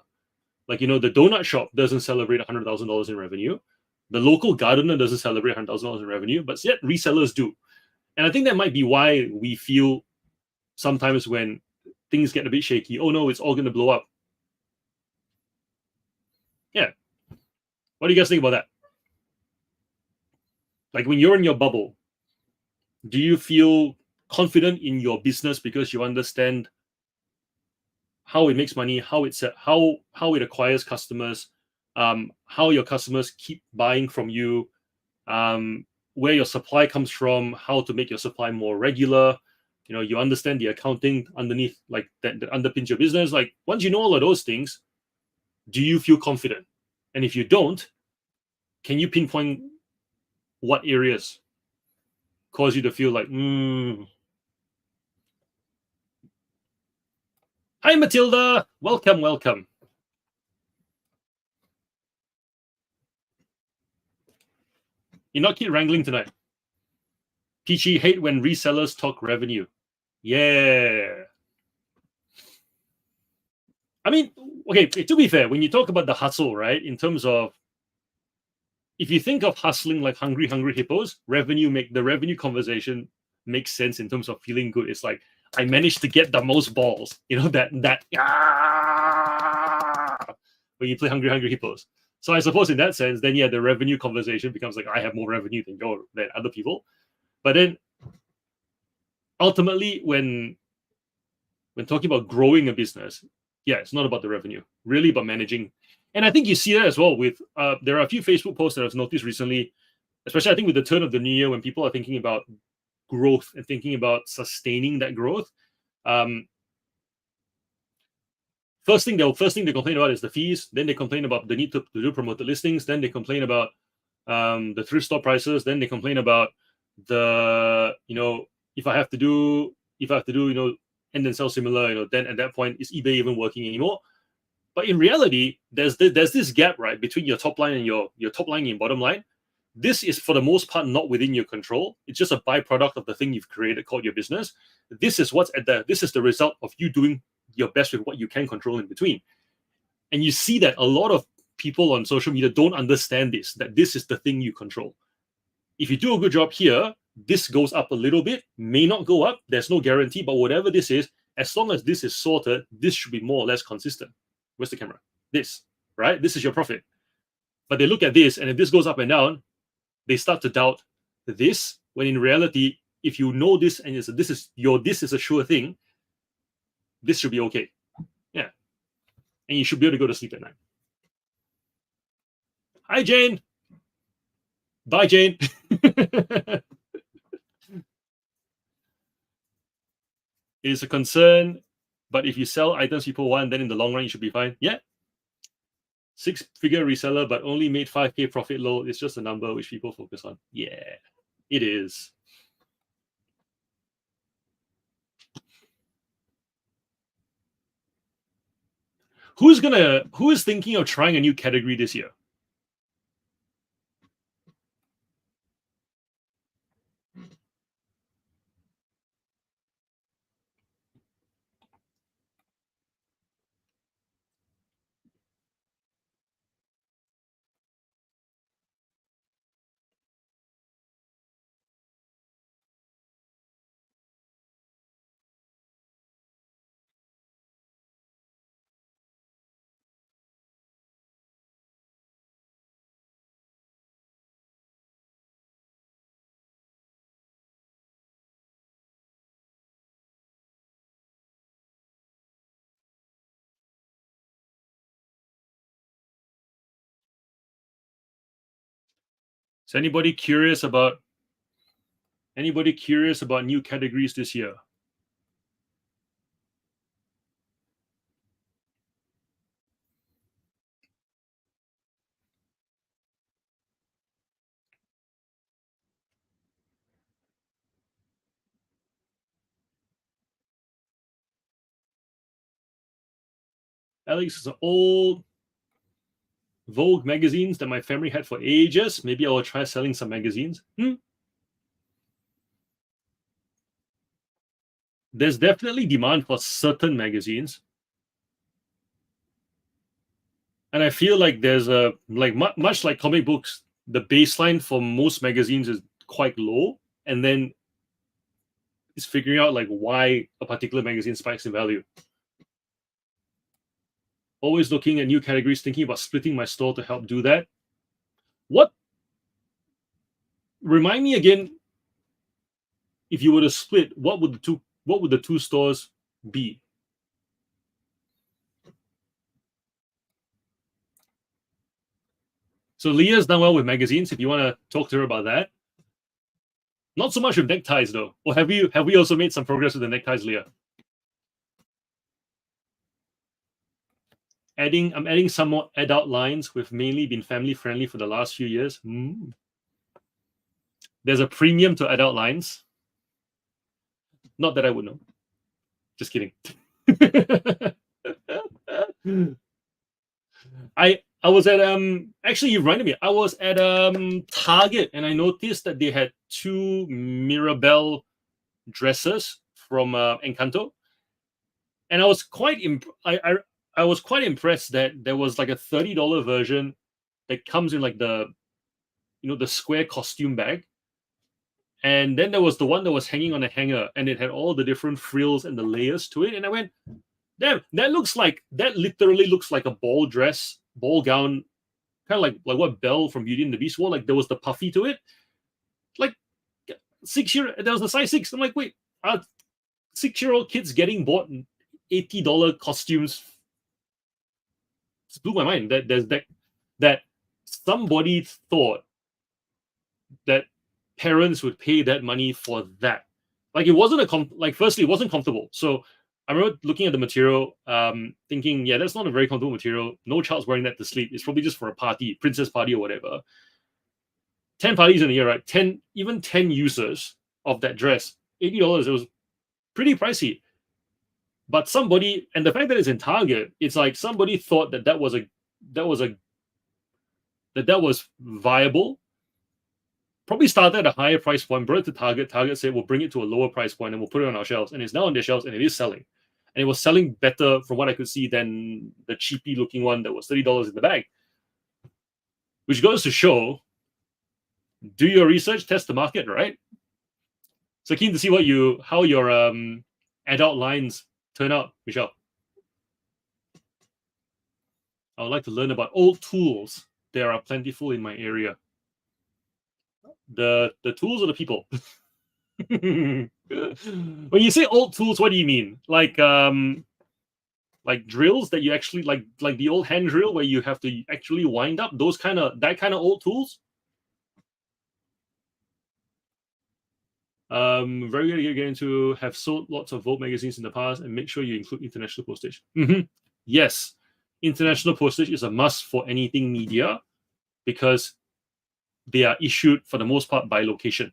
Like, the donut shop doesn't celebrate $100,000 in revenue. The local gardener doesn't celebrate $100,000 in revenue, but yet resellers do. And I think that might be why we feel sometimes when things get a bit shaky, oh no, it's all going to blow up. Yeah. What do you guys think about that? Like, when you're in your bubble, do you feel confident in your business because you understand how it makes money, how it acquires customers, how your customers keep buying from you, where your supply comes from, how to make your supply more regular? You understand the accounting underneath, like that underpins your business. Like, once you know all of those things, do you feel confident? And if you don't, can you pinpoint what areas cause you to feel like, Hi, Matilda. Welcome. You're not keep wrangling tonight. Peachy, hate when resellers talk revenue. Yeah. I mean, okay, to be fair, when you talk about the hustle, right, in terms of, if you think of hustling like hungry hippos, the revenue conversation makes sense in terms of feeling good. It's like, I managed to get the most balls, that when you play hungry hippos. So I suppose in that sense, then the revenue conversation becomes like, I have more revenue than other people. But then ultimately, when talking about growing a business, it's not about the revenue, really about managing. And I think you see that as well with, there are a few Facebook posts that I've noticed recently, especially I think with the turn of the new year, when people are thinking about growth and thinking about sustaining that growth. First thing they complain about is the fees. Then they complain about the need to do promoted listings. Then they complain about the thrift store prices. Then they complain about the if I have to do end and sell similar, then at that point is eBay even working anymore? But in reality, there's this gap, right, between your top line and your top line and bottom line. This is for the most part not within your control. It's just a byproduct of the thing you've created called your business. This is the result of you doing your best with what you can control in between. And you see that a lot of people on social media don't understand that this is the thing you control. If you do a good job here, this goes up a little bit, may not go up, there's no guarantee, but whatever this is, as long as this is sorted, this should be more or less consistent. Where's the camera? This, right? This is your profit. But they look at this, and if this goes up and down, they start to doubt this, when in reality, if you know this and this is a sure thing, this should be okay. Yeah. And you should be able to go to sleep at night. Hi, Jane. Bye, Jane. It is a concern, but if you sell items people want, then in the long run, you should be fine. Yeah. 6-figure reseller, but only made 5K profit low. It's just a number which people focus on. Yeah, it is. Who is thinking of trying a new category this year? Is anybody curious about new categories this year? Alex, is an old Vogue magazines that my family had for ages. Maybe I will try selling some magazines. There's definitely demand for certain magazines. And I feel like there's much like comic books, the baseline for most magazines is quite low. And then it's figuring out like why a particular magazine spikes in value. Always looking at new categories, thinking about splitting my store to help do that. Remind me again, if you were to split, what would the two stores be? So Leah's done well with magazines. If you want to talk to her about that. Not so much with neckties though. Or have we also made some progress with the neckties, Leah? I'm adding some more adult lines. We've mainly been family friendly for the last few years. There's a premium to adult lines. Not that I would know. Just kidding. I was at actually you reminded me. I was at Target and I noticed that they had 2 Mirabelle dresses from Encanto, and I was quite I was quite impressed that there was like a $30 version that comes in like the the square costume bag, and then there was the one that was hanging on a hanger and it had all the different frills and the layers to it, and I went, damn, that literally looks like a ball gown, kind of like what Belle from Beauty and the Beast wore. Like there was the puffy to it. Like there was the size 6. I'm like, wait, are 6-year-old kids getting bought $80 costumes? It blew my mind that somebody thought that parents would pay that money for that. Like it wasn't firstly, it wasn't comfortable. So I remember looking at the material, thinking, yeah, that's not a very comfortable material. No child's wearing that to sleep. It's probably just for a party, princess party or whatever. 10 parties in a year, right? 10 users of that dress, $80. It was pretty pricey. But somebody, and the fact that it's in Target, it's like somebody thought that was viable. Probably started at a higher price point, brought it to Target. Target said, we'll bring it to a lower price point and we'll put it on our shelves. And it's now on their shelves and it is selling. And it was selling better, from what I could see, than the cheapy looking one that was $30 in the bag. Which goes to show, do your research, test the market, right? So keen to see how your adult lines turn out, Michelle. I would like to learn about old tools. There are plentiful in my area. The tools or the people? When you say old tools, what do you mean? Like drills that you actually like the old hand drill where you have to actually wind up, that kind of old tools? Very good to get into. Have sold lots of Vogue magazines in the past, and make sure you include international postage. Yes, international postage is a must for anything media, because they are issued for the most part by location.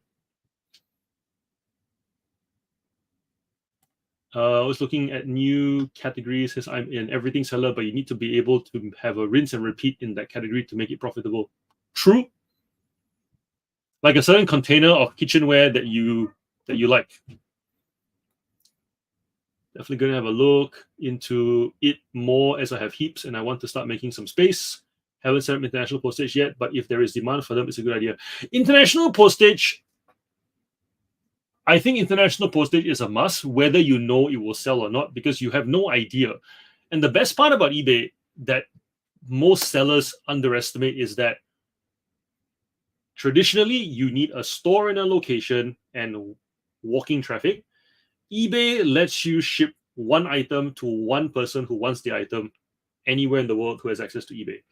I was looking at new categories, as I'm in everything seller, but you need to be able to have a rinse and repeat in that category to make it profitable. True. Like a certain container of kitchenware that you like. Definitely going to have a look into it more as I have heaps and I want to start making some space. Haven't set up international postage yet, but if there is demand for them, it's a good idea. International postage, I think international postage is a must, whether you know it will sell or not, because you have no idea. And the best part about eBay that most sellers underestimate is that traditionally you need a store in a location and walking traffic. eBay lets you ship one item to one person who wants the item anywhere in the world who has access to eBay.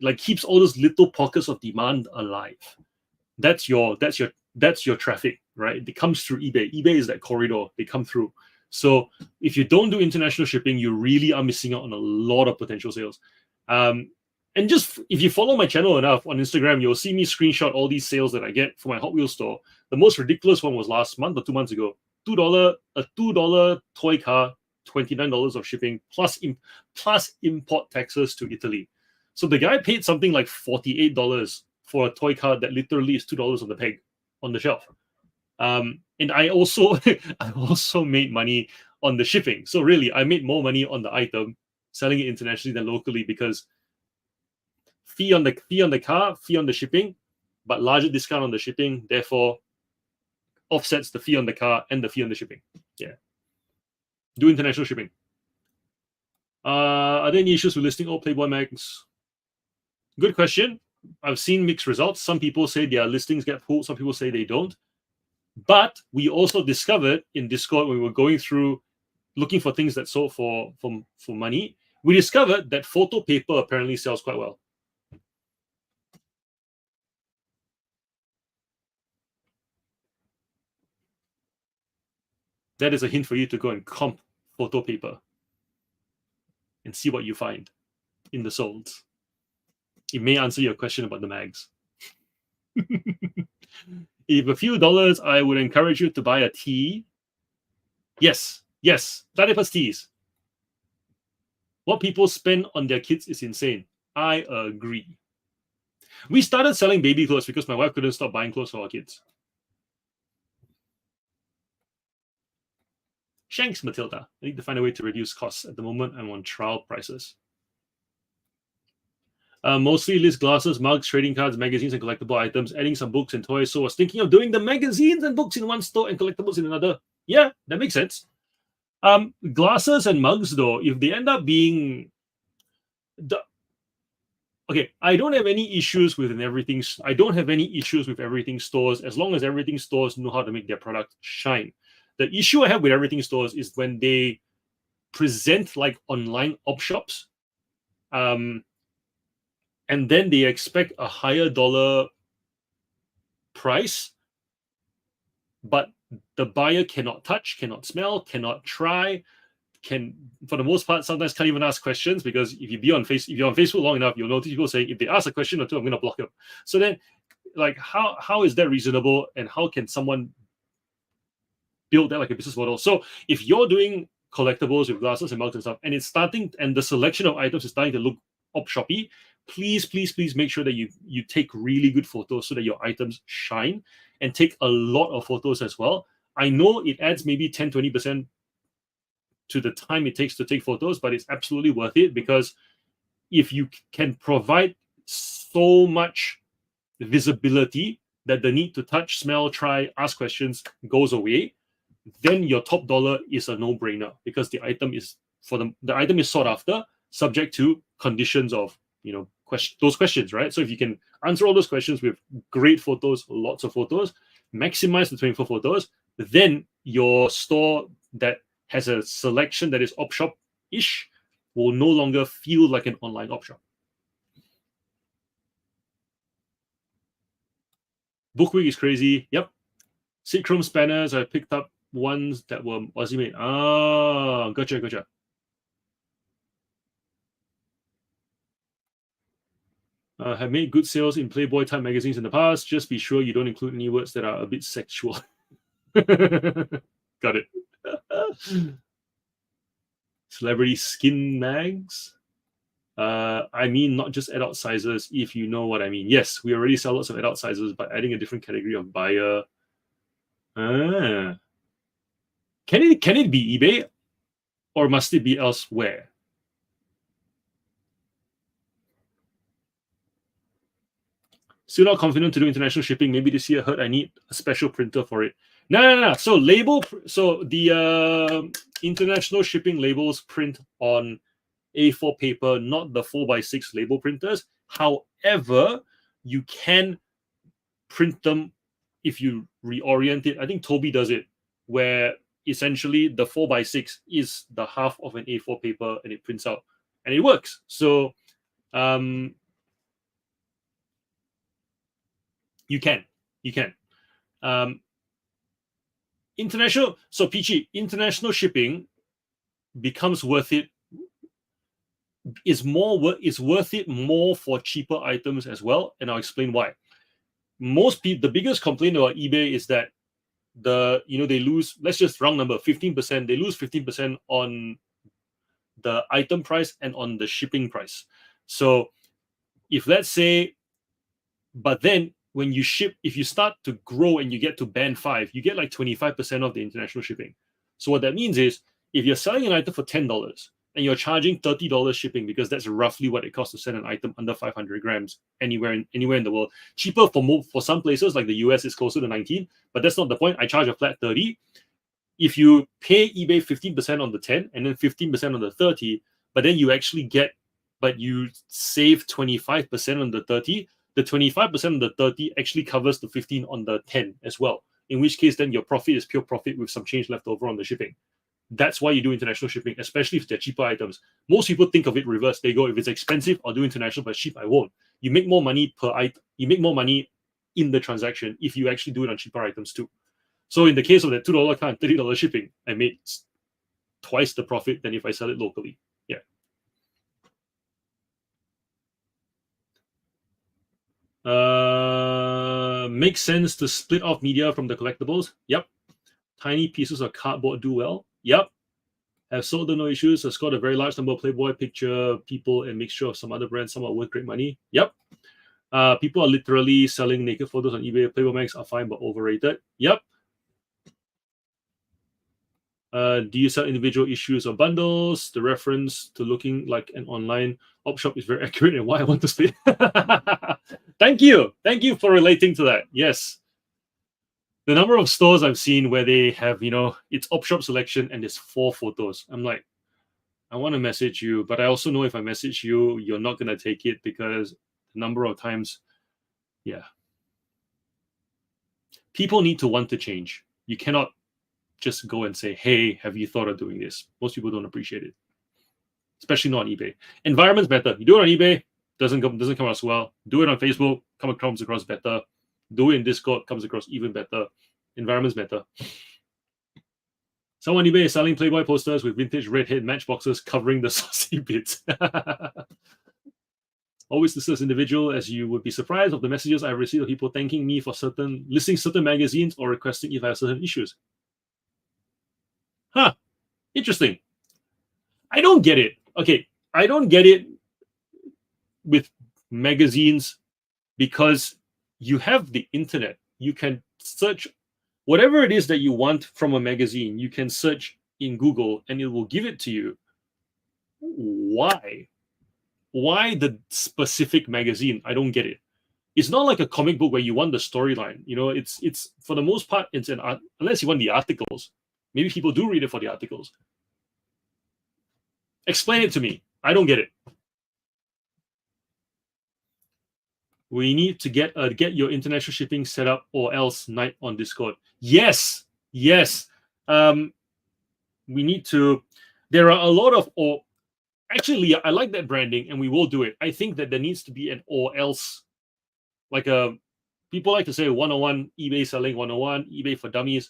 Like, keeps all those little pockets of demand alive. That's your traffic, right? It comes through eBay. eBay is that corridor. They come through. So if you don't do international shipping, you really are missing out on a lot of potential sales. And just if you follow my channel enough on Instagram, you'll see me screenshot all these sales that I get for my Hot Wheels store. The most ridiculous one was last month or 2 months ago. A $2 toy car, $29 of shipping plus import taxes to Italy. So the guy paid something like $48 for a toy car that literally is $2 on the peg on the shelf. And I also made money on the shipping. So really, I made more money on the item selling it internationally than locally, because fee on the car, fee on the shipping, but larger discount on the shipping, therefore offsets the fee on the car and the fee on the shipping. Yeah. Do international shipping. Are there any issues with listing all Playboy mags? Good question. I've seen mixed results. Some people say their listings get pulled. Some people say they don't. But we also discovered in Discord, when we were going through looking for things that sold for money, we discovered that photo paper apparently sells quite well. That is a hint for you to go and comp photo paper and see what you find in the solds. It may answer your question about the mags. If a few dollars, I would encourage you to buy a tee. Yes, platypus tees. What people spend on their kids is insane. I agree. We started selling baby clothes because my wife couldn't stop buying clothes for our kids. Shanks Matilda. I need to find a way to reduce costs. At the moment, I'm on trial prices. Mostly list glasses, mugs, trading cards, magazines, and collectible items, adding some books and toys. So I was thinking of doing the magazines and books in one store and collectibles in another. Yeah, that makes sense. Glasses and mugs, though, if they end up being... Okay, I don't have any issues with everything. I don't have any issues with everything stores, as long as everything stores know how to make their product shine. The issue I have with everything stores is when they present like online op shops, and then they expect a higher dollar price, but the buyer cannot touch, cannot smell, cannot try, can, for the most part, sometimes can't even ask questions, because if you're on Facebook long enough, you'll notice people saying, if they ask a question or two, I'm going to block them. So then like how is that reasonable, and how can someone build that like a business model? So if you're doing collectibles with glasses and mugs and stuff, and it's starting, and the selection of items is starting to look op shoppy, please make sure that you take really good photos so that your items shine, and take a lot of photos as well. I know it adds maybe 10-20% to the time it takes to take photos, but it's absolutely worth it, because if you can provide so much visibility that the need to touch, smell, try, ask questions goes away, then your top dollar is a no-brainer, because the item is the item is sought after, subject to conditions of those questions, right? So if you can answer all those questions with great photos, lots of photos, maximize the 24 photos, then your store that has a selection that is op shop-ish will no longer feel like an online op shop. Book Week is crazy. Yep. Chrome spanners, I picked up ones that were Aussie made. Ah, gotcha. Have made good sales in Playboy type magazines in the past. Just be sure you don't include any words that are a bit sexual. Got it. Celebrity skin mags. I mean, not just adult sizes, if you know what I mean. Yes, we already sell lots of adult sizes, but adding a different category of buyer. Can it be eBay, or must it be elsewhere? Still not confident to do international shipping. Maybe this year. Heard I need a special printer for it. No. So the international shipping labels print on A4 paper, not the 4x6 label printers. However, you can print them if you reorient it. I think Toby does it, where essentially the 4x6 is the half of an A4 paper, and it prints out, and it works. So you can. International. So Peachy, international shipping becomes worth it. Is worth it more for cheaper items as well, and I'll explain why. Most people, the biggest complaint about eBay is that they lose, let's just round number, 15%. They lose 15% on the item price and on the shipping price. So if let's say, but then when you ship, if you start to grow and you get to band 5, you get like 25% of the international shipping. So what that means is, if you're selling an item for $10 and you're charging $30 shipping, because that's roughly what it costs to send an item under 500 grams anywhere in the world. Cheaper for some places, like the US is closer to 19, but that's not the point. I charge a flat 30. If you pay eBay 15% on the 10 and then 15% on the 30, but then you save 25% on the 30, the 25% on the 30 actually covers the 15 on the 10 as well. In which case, then your profit is pure profit with some change left over on the shipping. That's why you do international shipping, especially if they're cheaper items. Most people think of it reverse. They go, if it's expensive, I'll do international, but cheap, I won't. You make more money per item. You make more money in the transaction if you actually do it on cheaper items too. So in the case of that $2 car and $30 shipping, I made twice the profit than if I sell it locally. Yeah. Makes sense to split off media from the collectibles. Yep. Tiny pieces of cardboard do well. Yep. Have sold them, no issues. Have scored a very large number of Playboy picture people and mixture of some other brands. Some are worth great money. Yep. People are literally selling naked photos on eBay. Playboy mags are fine but overrated. Yep. Do you sell individual issues or bundles? The reference to looking like an online op shop is very accurate and why I want to split. Thank you for relating to that. Yes. The number of stores I've seen where they have, it's op shop selection and there's 4 photos. I'm like, I want to message you, but I also know if I message you, you're not going to take it, because the number of times, yeah. People need to want to change. You cannot just go and say, hey, have you thought of doing this? Most people don't appreciate it, especially not on eBay. Environment's better. You do it on eBay, doesn't come across well. Do it on Facebook, comes across better. Do it in Discord, comes across even better. Environment's better. Someone on eBay is selling Playboy posters with vintage redhead matchboxes covering the saucy bits. Always listed as individual, as you would be surprised of the messages I've received of people thanking me for listing certain magazines or requesting if I have certain issues. Huh. Interesting. I don't get it. Okay, I don't get it with magazines because you have the internet. You can search whatever it is that you want from a magazine. You can search in Google and it will give it to you. Why? Why the specific magazine? I don't get it. It's not like a comic book where you want the storyline. You know, it's for the most part, it's an art, unless you want the articles. Maybe people do read it for the articles. Explain it to me. I don't get it. We need to get your international shipping set up, or else night on Discord. Yes, yes. We need to. There are a lot of or. Actually, I like that branding, and we will do it. I think that there needs to be an or else, like a. People like to say 101 eBay selling 101 eBay for dummies.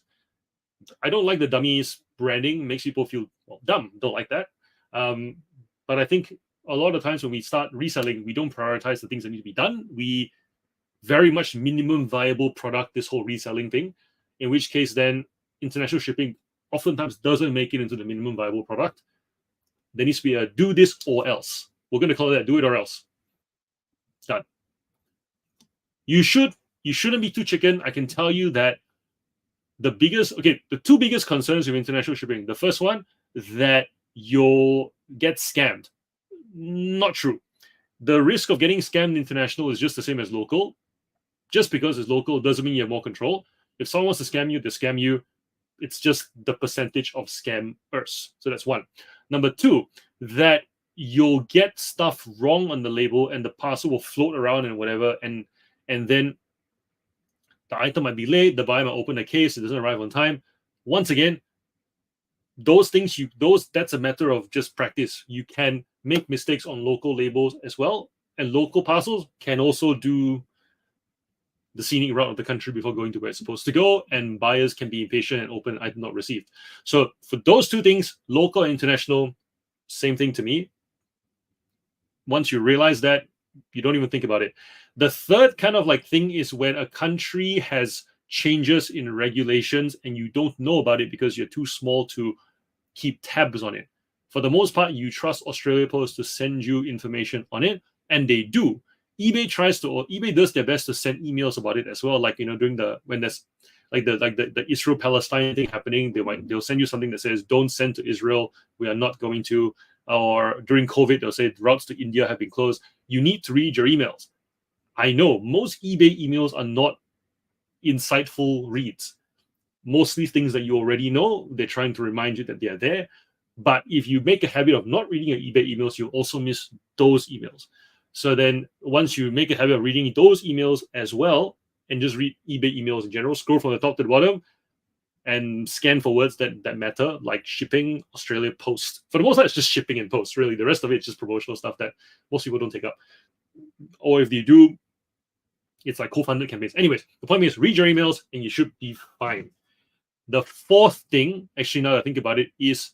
I don't like the dummies branding. Makes people feel dumb. Don't like that. But I think a lot of times when we start reselling, we don't prioritize the things that need to be done. We very much minimum viable product, this whole reselling thing, in which case then international shipping oftentimes doesn't make it into the minimum viable product. There needs to be a do this or else. We're going to call it that, do it or else. Done. You shouldn't be too chicken. I can tell you that the two biggest concerns with international shipping. The first one, that you'll get scammed. Not true. The risk of getting scammed international is just the same as local. Just because it's local doesn't mean you have more control. If someone wants to scam you, they scam you. It's just the percentage of scammers. So that's one. Number two, that you'll get stuff wrong on the label and the parcel will float around and whatever, and then the item might be late, the buyer might open the case, it doesn't arrive on time. Once again, those things that's a matter of just practice. You can make mistakes on local labels as well, and local parcels can also do the scenic route of the country before going to where it's supposed to go, and buyers can be impatient and open item not received. So for those two things, local and international, same thing to me. Once you realize that, you don't even think about it. The third kind of like thing is when a country has changes in regulations and you don't know about it because you're too small to keep tabs on it. For the most part, you trust Australia Post to send you information on it, and they do. eBay does their best to send emails about it as well. Like, during when there's like the Israel Palestine thing happening, they'll send you something that says don't send to Israel. We are not going to. Or during COVID, they'll say routes to India have been closed. You need to read your emails. I know most eBay emails are not insightful reads. Mostly things that you already know. They're trying to remind you that they are there. But if you make a habit of not reading your eBay emails, you'll also miss those emails. So then once you make a habit of reading those emails as well, and just read eBay emails in general, scroll from the top to the bottom and scan for words that matter, like shipping, Australia Post. For the most part, it's just shipping and post, really. The rest of it is just promotional stuff that most people don't take up. Or if they do, it's like co-funded campaigns. Anyways, the point is read your emails and you should be fine. The fourth thing, actually, now that I think about it, is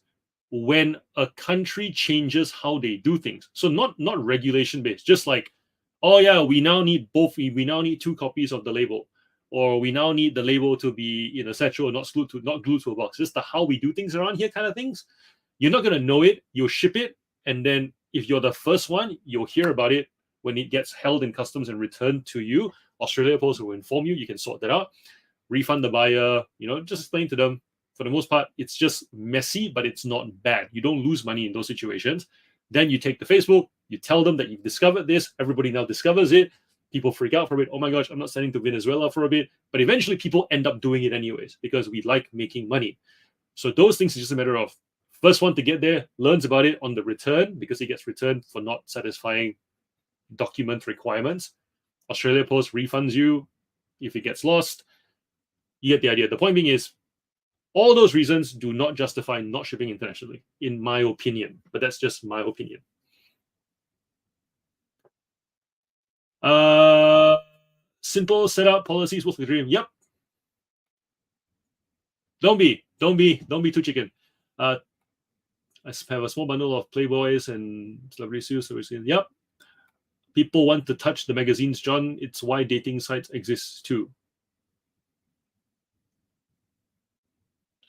when a country changes how they do things. So not regulation based, just like, oh yeah, we now need 2 copies of the label, or we now need the label to be in a satchel, not glued to a box. Just the how we do things around here kind of things. You're not gonna know it. You'll ship it, and then if you're the first one, you'll hear about it when it gets held in customs and returned to you. Australia Post will inform you. You can sort that out. Refund the buyer. Just explain to them. For the most part, it's just messy, but it's not bad. You don't lose money in those situations. Then you take the Facebook, you tell them that you've discovered this. Everybody now discovers it. People freak out for it. Oh my gosh, I'm not sending to Venezuela for a bit. But eventually people end up doing it anyways because we like making money. So those things are just a matter of first one to get there, learns about it on the return because it gets returned for not satisfying document requirements. Australia Post refunds you if it gets lost. You get the idea. The point being is, all those reasons do not justify not shipping internationally, in my opinion. But that's just my opinion. Simple setup policies with the dream. Yep. Don't be too chicken. I have a small bundle of Playboys and celebrity suits. Yep. People want to touch the magazines, John. It's why dating sites exist too.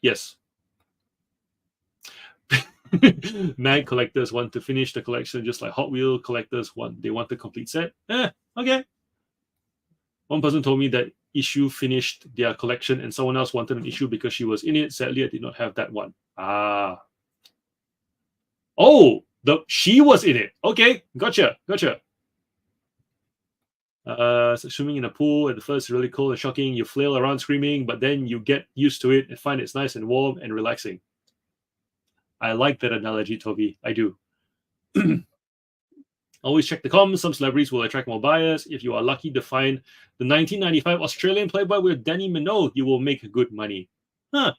Yes. Mag collectors want to finish the collection just like Hot Wheel collectors want. They want the complete set. Okay. One person told me that issue finished their collection and someone else wanted an issue because she was in it. Sadly, I did not have that one. Ah. Oh, she was in it. Okay, gotcha. So swimming in a pool at the first is really cool and shocking. You flail around screaming, but then you get used to it and find it's nice and warm and relaxing. I like that analogy, Toby. I do. Always check the comms. Some celebrities will attract more buyers. If you are lucky to find the 1995 Australian Playboy with Danny Minogue, you will make good money. Huh.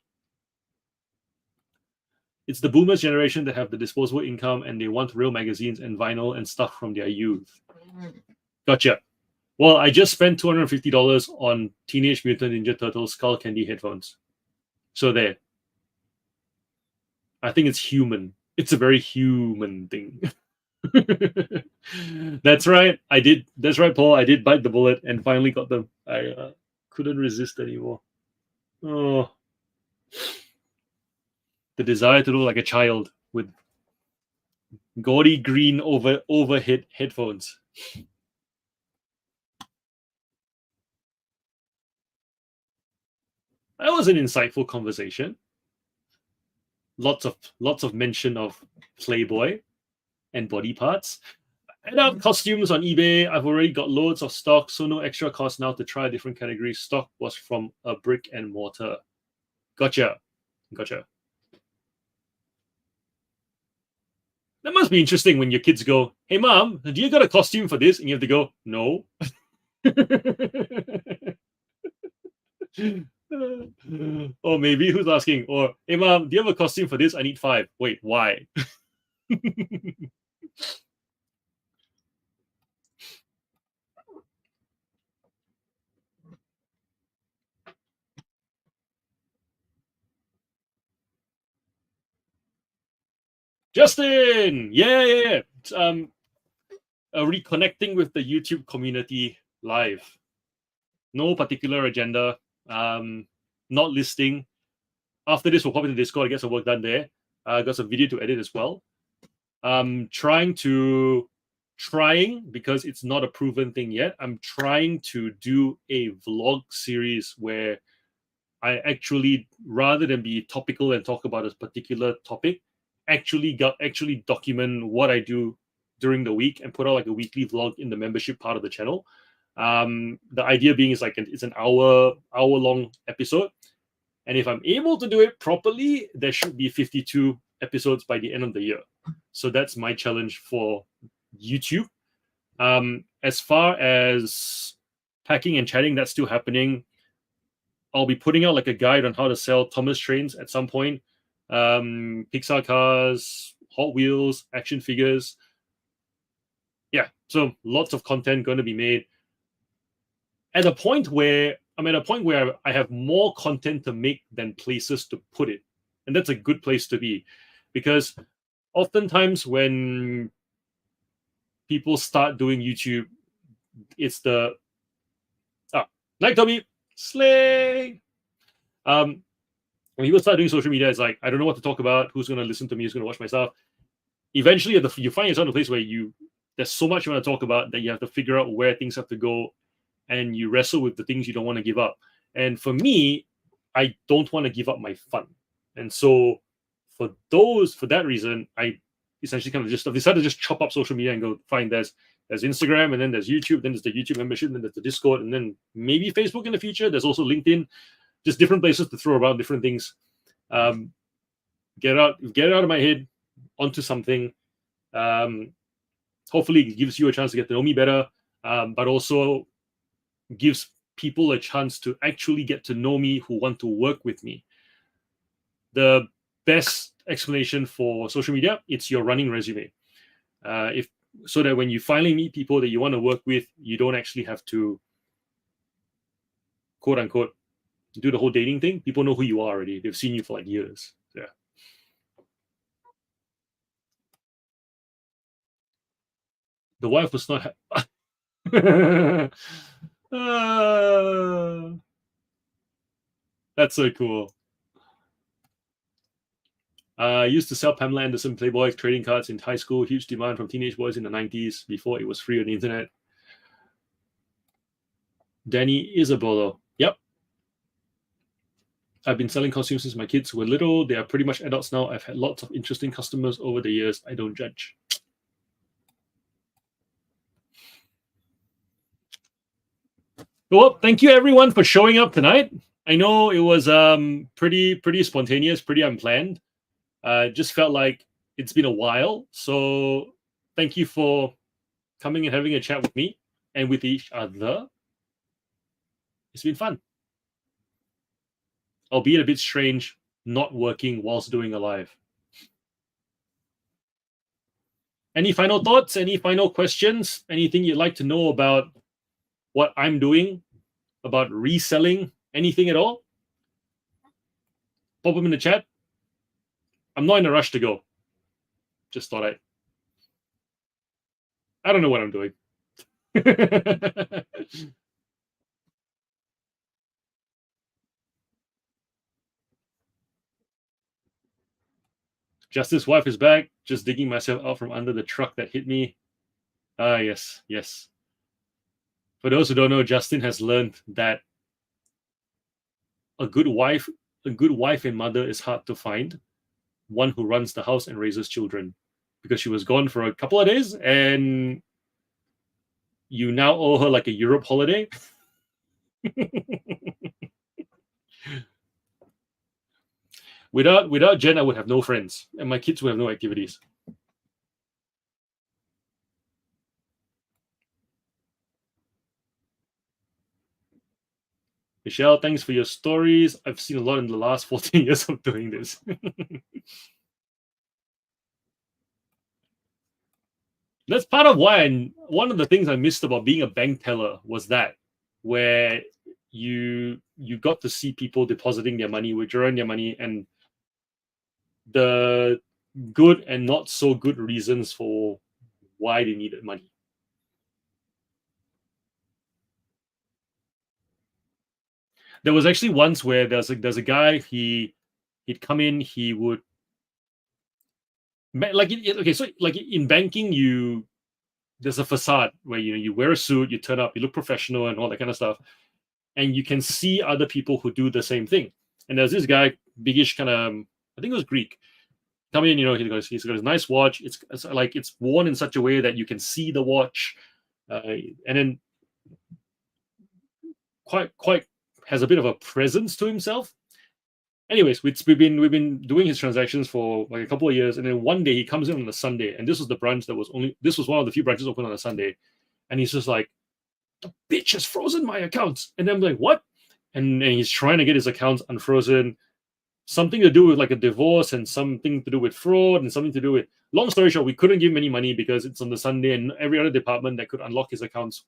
It's the boomers generation that have the disposable income and they want real magazines and vinyl and stuff from their youth. Gotcha. Well, I just spent $250 on Teenage Mutant Ninja Turtles Skull Candy headphones. So there. I think it's human. It's a very human thing. That's right. I did. That's right, Paul. I did bite the bullet and finally got them. I couldn't resist anymore. Oh, the desire to look like a child with gaudy green overhead headphones. That was an insightful conversation. Lots of mention of Playboy and body parts. And out costumes on eBay. I've already got loads of stock, so no extra cost now to try different categories. Stock was from a brick and mortar. Gotcha. That must be interesting when your kids go, "Hey, mom, do you got a costume for this?" And you have to go, "No." Or maybe who's asking? Or, "Hey, mom, do you have a costume for this? I need 5. Wait, why?" Justin, yeah. Reconnecting with the YouTube community live. No particular agenda. Not listing. After this, we'll pop into Discord and get some work done there. Got some video to edit as well. Trying because it's not a proven thing yet. I'm trying to do a vlog series where I actually, rather than be topical and talk about a particular topic, actually document what I do during the week and put out like a weekly vlog in the membership part of the channel. The idea being is like it's an hour long episode, and if I'm able to do it properly, there should be 52 episodes by the end of the year. So that's my challenge for YouTube. As far as packing and chatting, that's still happening. I'll be putting out like a guide on how to sell Thomas trains at some point. Pixar cars, Hot Wheels, action figures. Yeah, so lots of content going to be made. I'm at a point where I have more content to make than places to put it. And that's a good place to be, because oftentimes when people start doing YouTube, it's the like Tommy slay. When people start doing social media, it's like, I don't know what to talk about. Who's going to listen to me? Who's going to watch my stuff? Eventually, you find yourself in a place where there's so much you want to talk about that you have to figure out where things have to go, and you wrestle with the things you don't want to give up. And for me, I don't want to give up my fun. And so for that reason, I essentially kind of just decided to just chop up social media and go, fine, there's Instagram, and then there's YouTube, then there's the YouTube membership, then there's the Discord, and then maybe Facebook in the future. There's also LinkedIn, just different places to throw around different things. Get out of my head onto something. Hopefully it gives you a chance to get to know me better, but also gives people a chance to actually get to know me who want to work with me. The best explanation for social media, it's your running resume. So that when you finally meet people that you want to work with, you don't actually have to, quote unquote, do the whole dating thing. People know who you are already. They've seen you for like years. Yeah. The wife was not. That's so cool. I used to sell Pamela Anderson Playboy trading cards in high school. Huge demand from teenage boys in the 90s before it was free on the internet. Danny Isabolo. Yep. I've been selling costumes since my kids were little. They are pretty much adults now. I've had lots of interesting customers over the years. I don't judge. Well, thank you everyone for showing up tonight. I know it was pretty spontaneous, pretty unplanned. Just felt like it's been a while. So thank you for coming and having a chat with me and with each other. It's been fun. Albeit a bit strange not working whilst doing a live. Any final thoughts? Any final questions? Anything you'd like to know about what I'm doing, about reselling, anything at all? Pop them in the chat. I'm not in a rush to go. Just thought I don't know what I'm doing. Justice's wife is back. Just digging myself out from under the truck that hit me. Ah, yes, yes. For those who don't know, Justin has learned that a good wife and mother is hard to find. One who runs the house and raises children, because she was gone for a couple of days, and you now owe her like a Europe holiday. Without Jen, I would have no friends, and my kids would have no activities. Michelle, thanks for your stories. I've seen a lot in the last 14 years of doing this. That's part of why one of the things I missed about being a bank teller was that, where you got to see people depositing their money, withdrawing their money, and the good and not so good reasons for why they needed money. There was actually once where there's a guy, he'd come in, he would okay, so like in banking, there's a facade where you wear a suit, you turn up, you look professional and all that kind of stuff, and you can see other people who do the same thing. And there's this guy, biggish, kind of, I think it was Greek, come in, he's got his nice watch. It's like it's worn in such a way that you can see the watch, and then quite has a bit of a presence to himself. Anyways, we've been doing his transactions for like a couple of years, and then one day he comes in on a Sunday, and this was the branch this was one of the few branches open on a Sunday, and he's just like, the bitch has frozen my accounts, and I'm like, what? And he's trying to get his accounts unfrozen, something to do with like a divorce, and something to do with fraud, and something to do with. Long story short, we couldn't give him any money because it's on the Sunday, and every other department that could unlock his accounts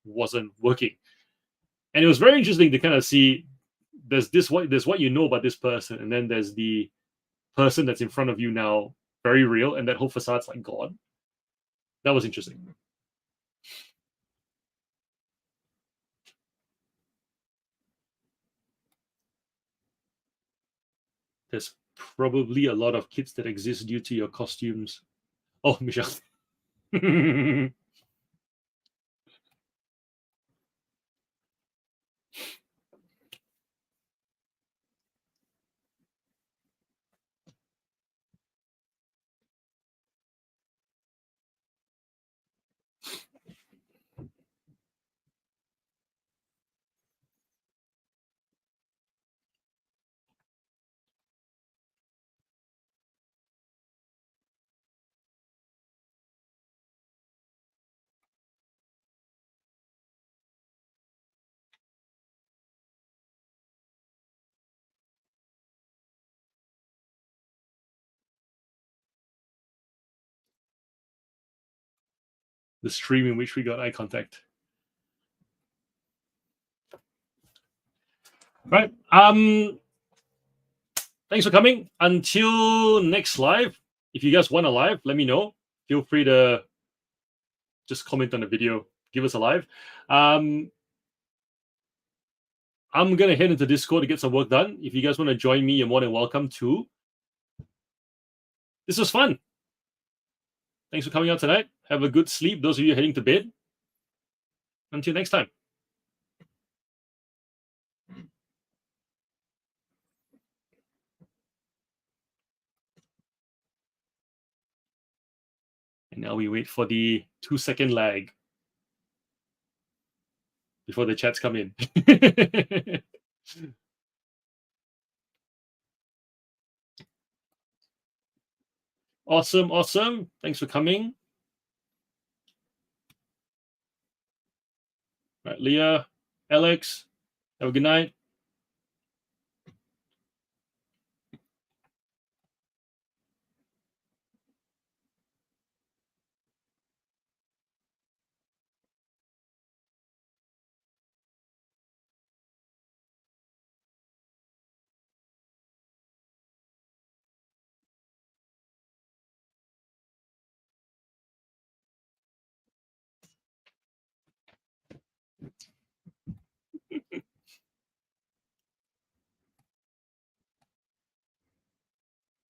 wasn't working. And it was very interesting to kind of see there's what you know about this person, and then there's the person that's in front of you now, very real, and that whole facade's like God. That was interesting. There's probably a lot of kids that exist due to your costumes. Oh, Michelle. The stream in which we got eye contact. Right. Thanks for coming. Until next live. If you guys want a live, let me know. Feel free to just comment on the video, give us a live. I'm gonna head into Discord to get some work done. If you guys want to join me, you're more than welcome to. This was fun. Thanks for coming out tonight. Have a good sleep, those of you heading to bed. Until next time. And now we wait for the 2-second lag before the chats come in. Awesome, awesome. Thanks for coming. Right, Leah, Alex, have a good night.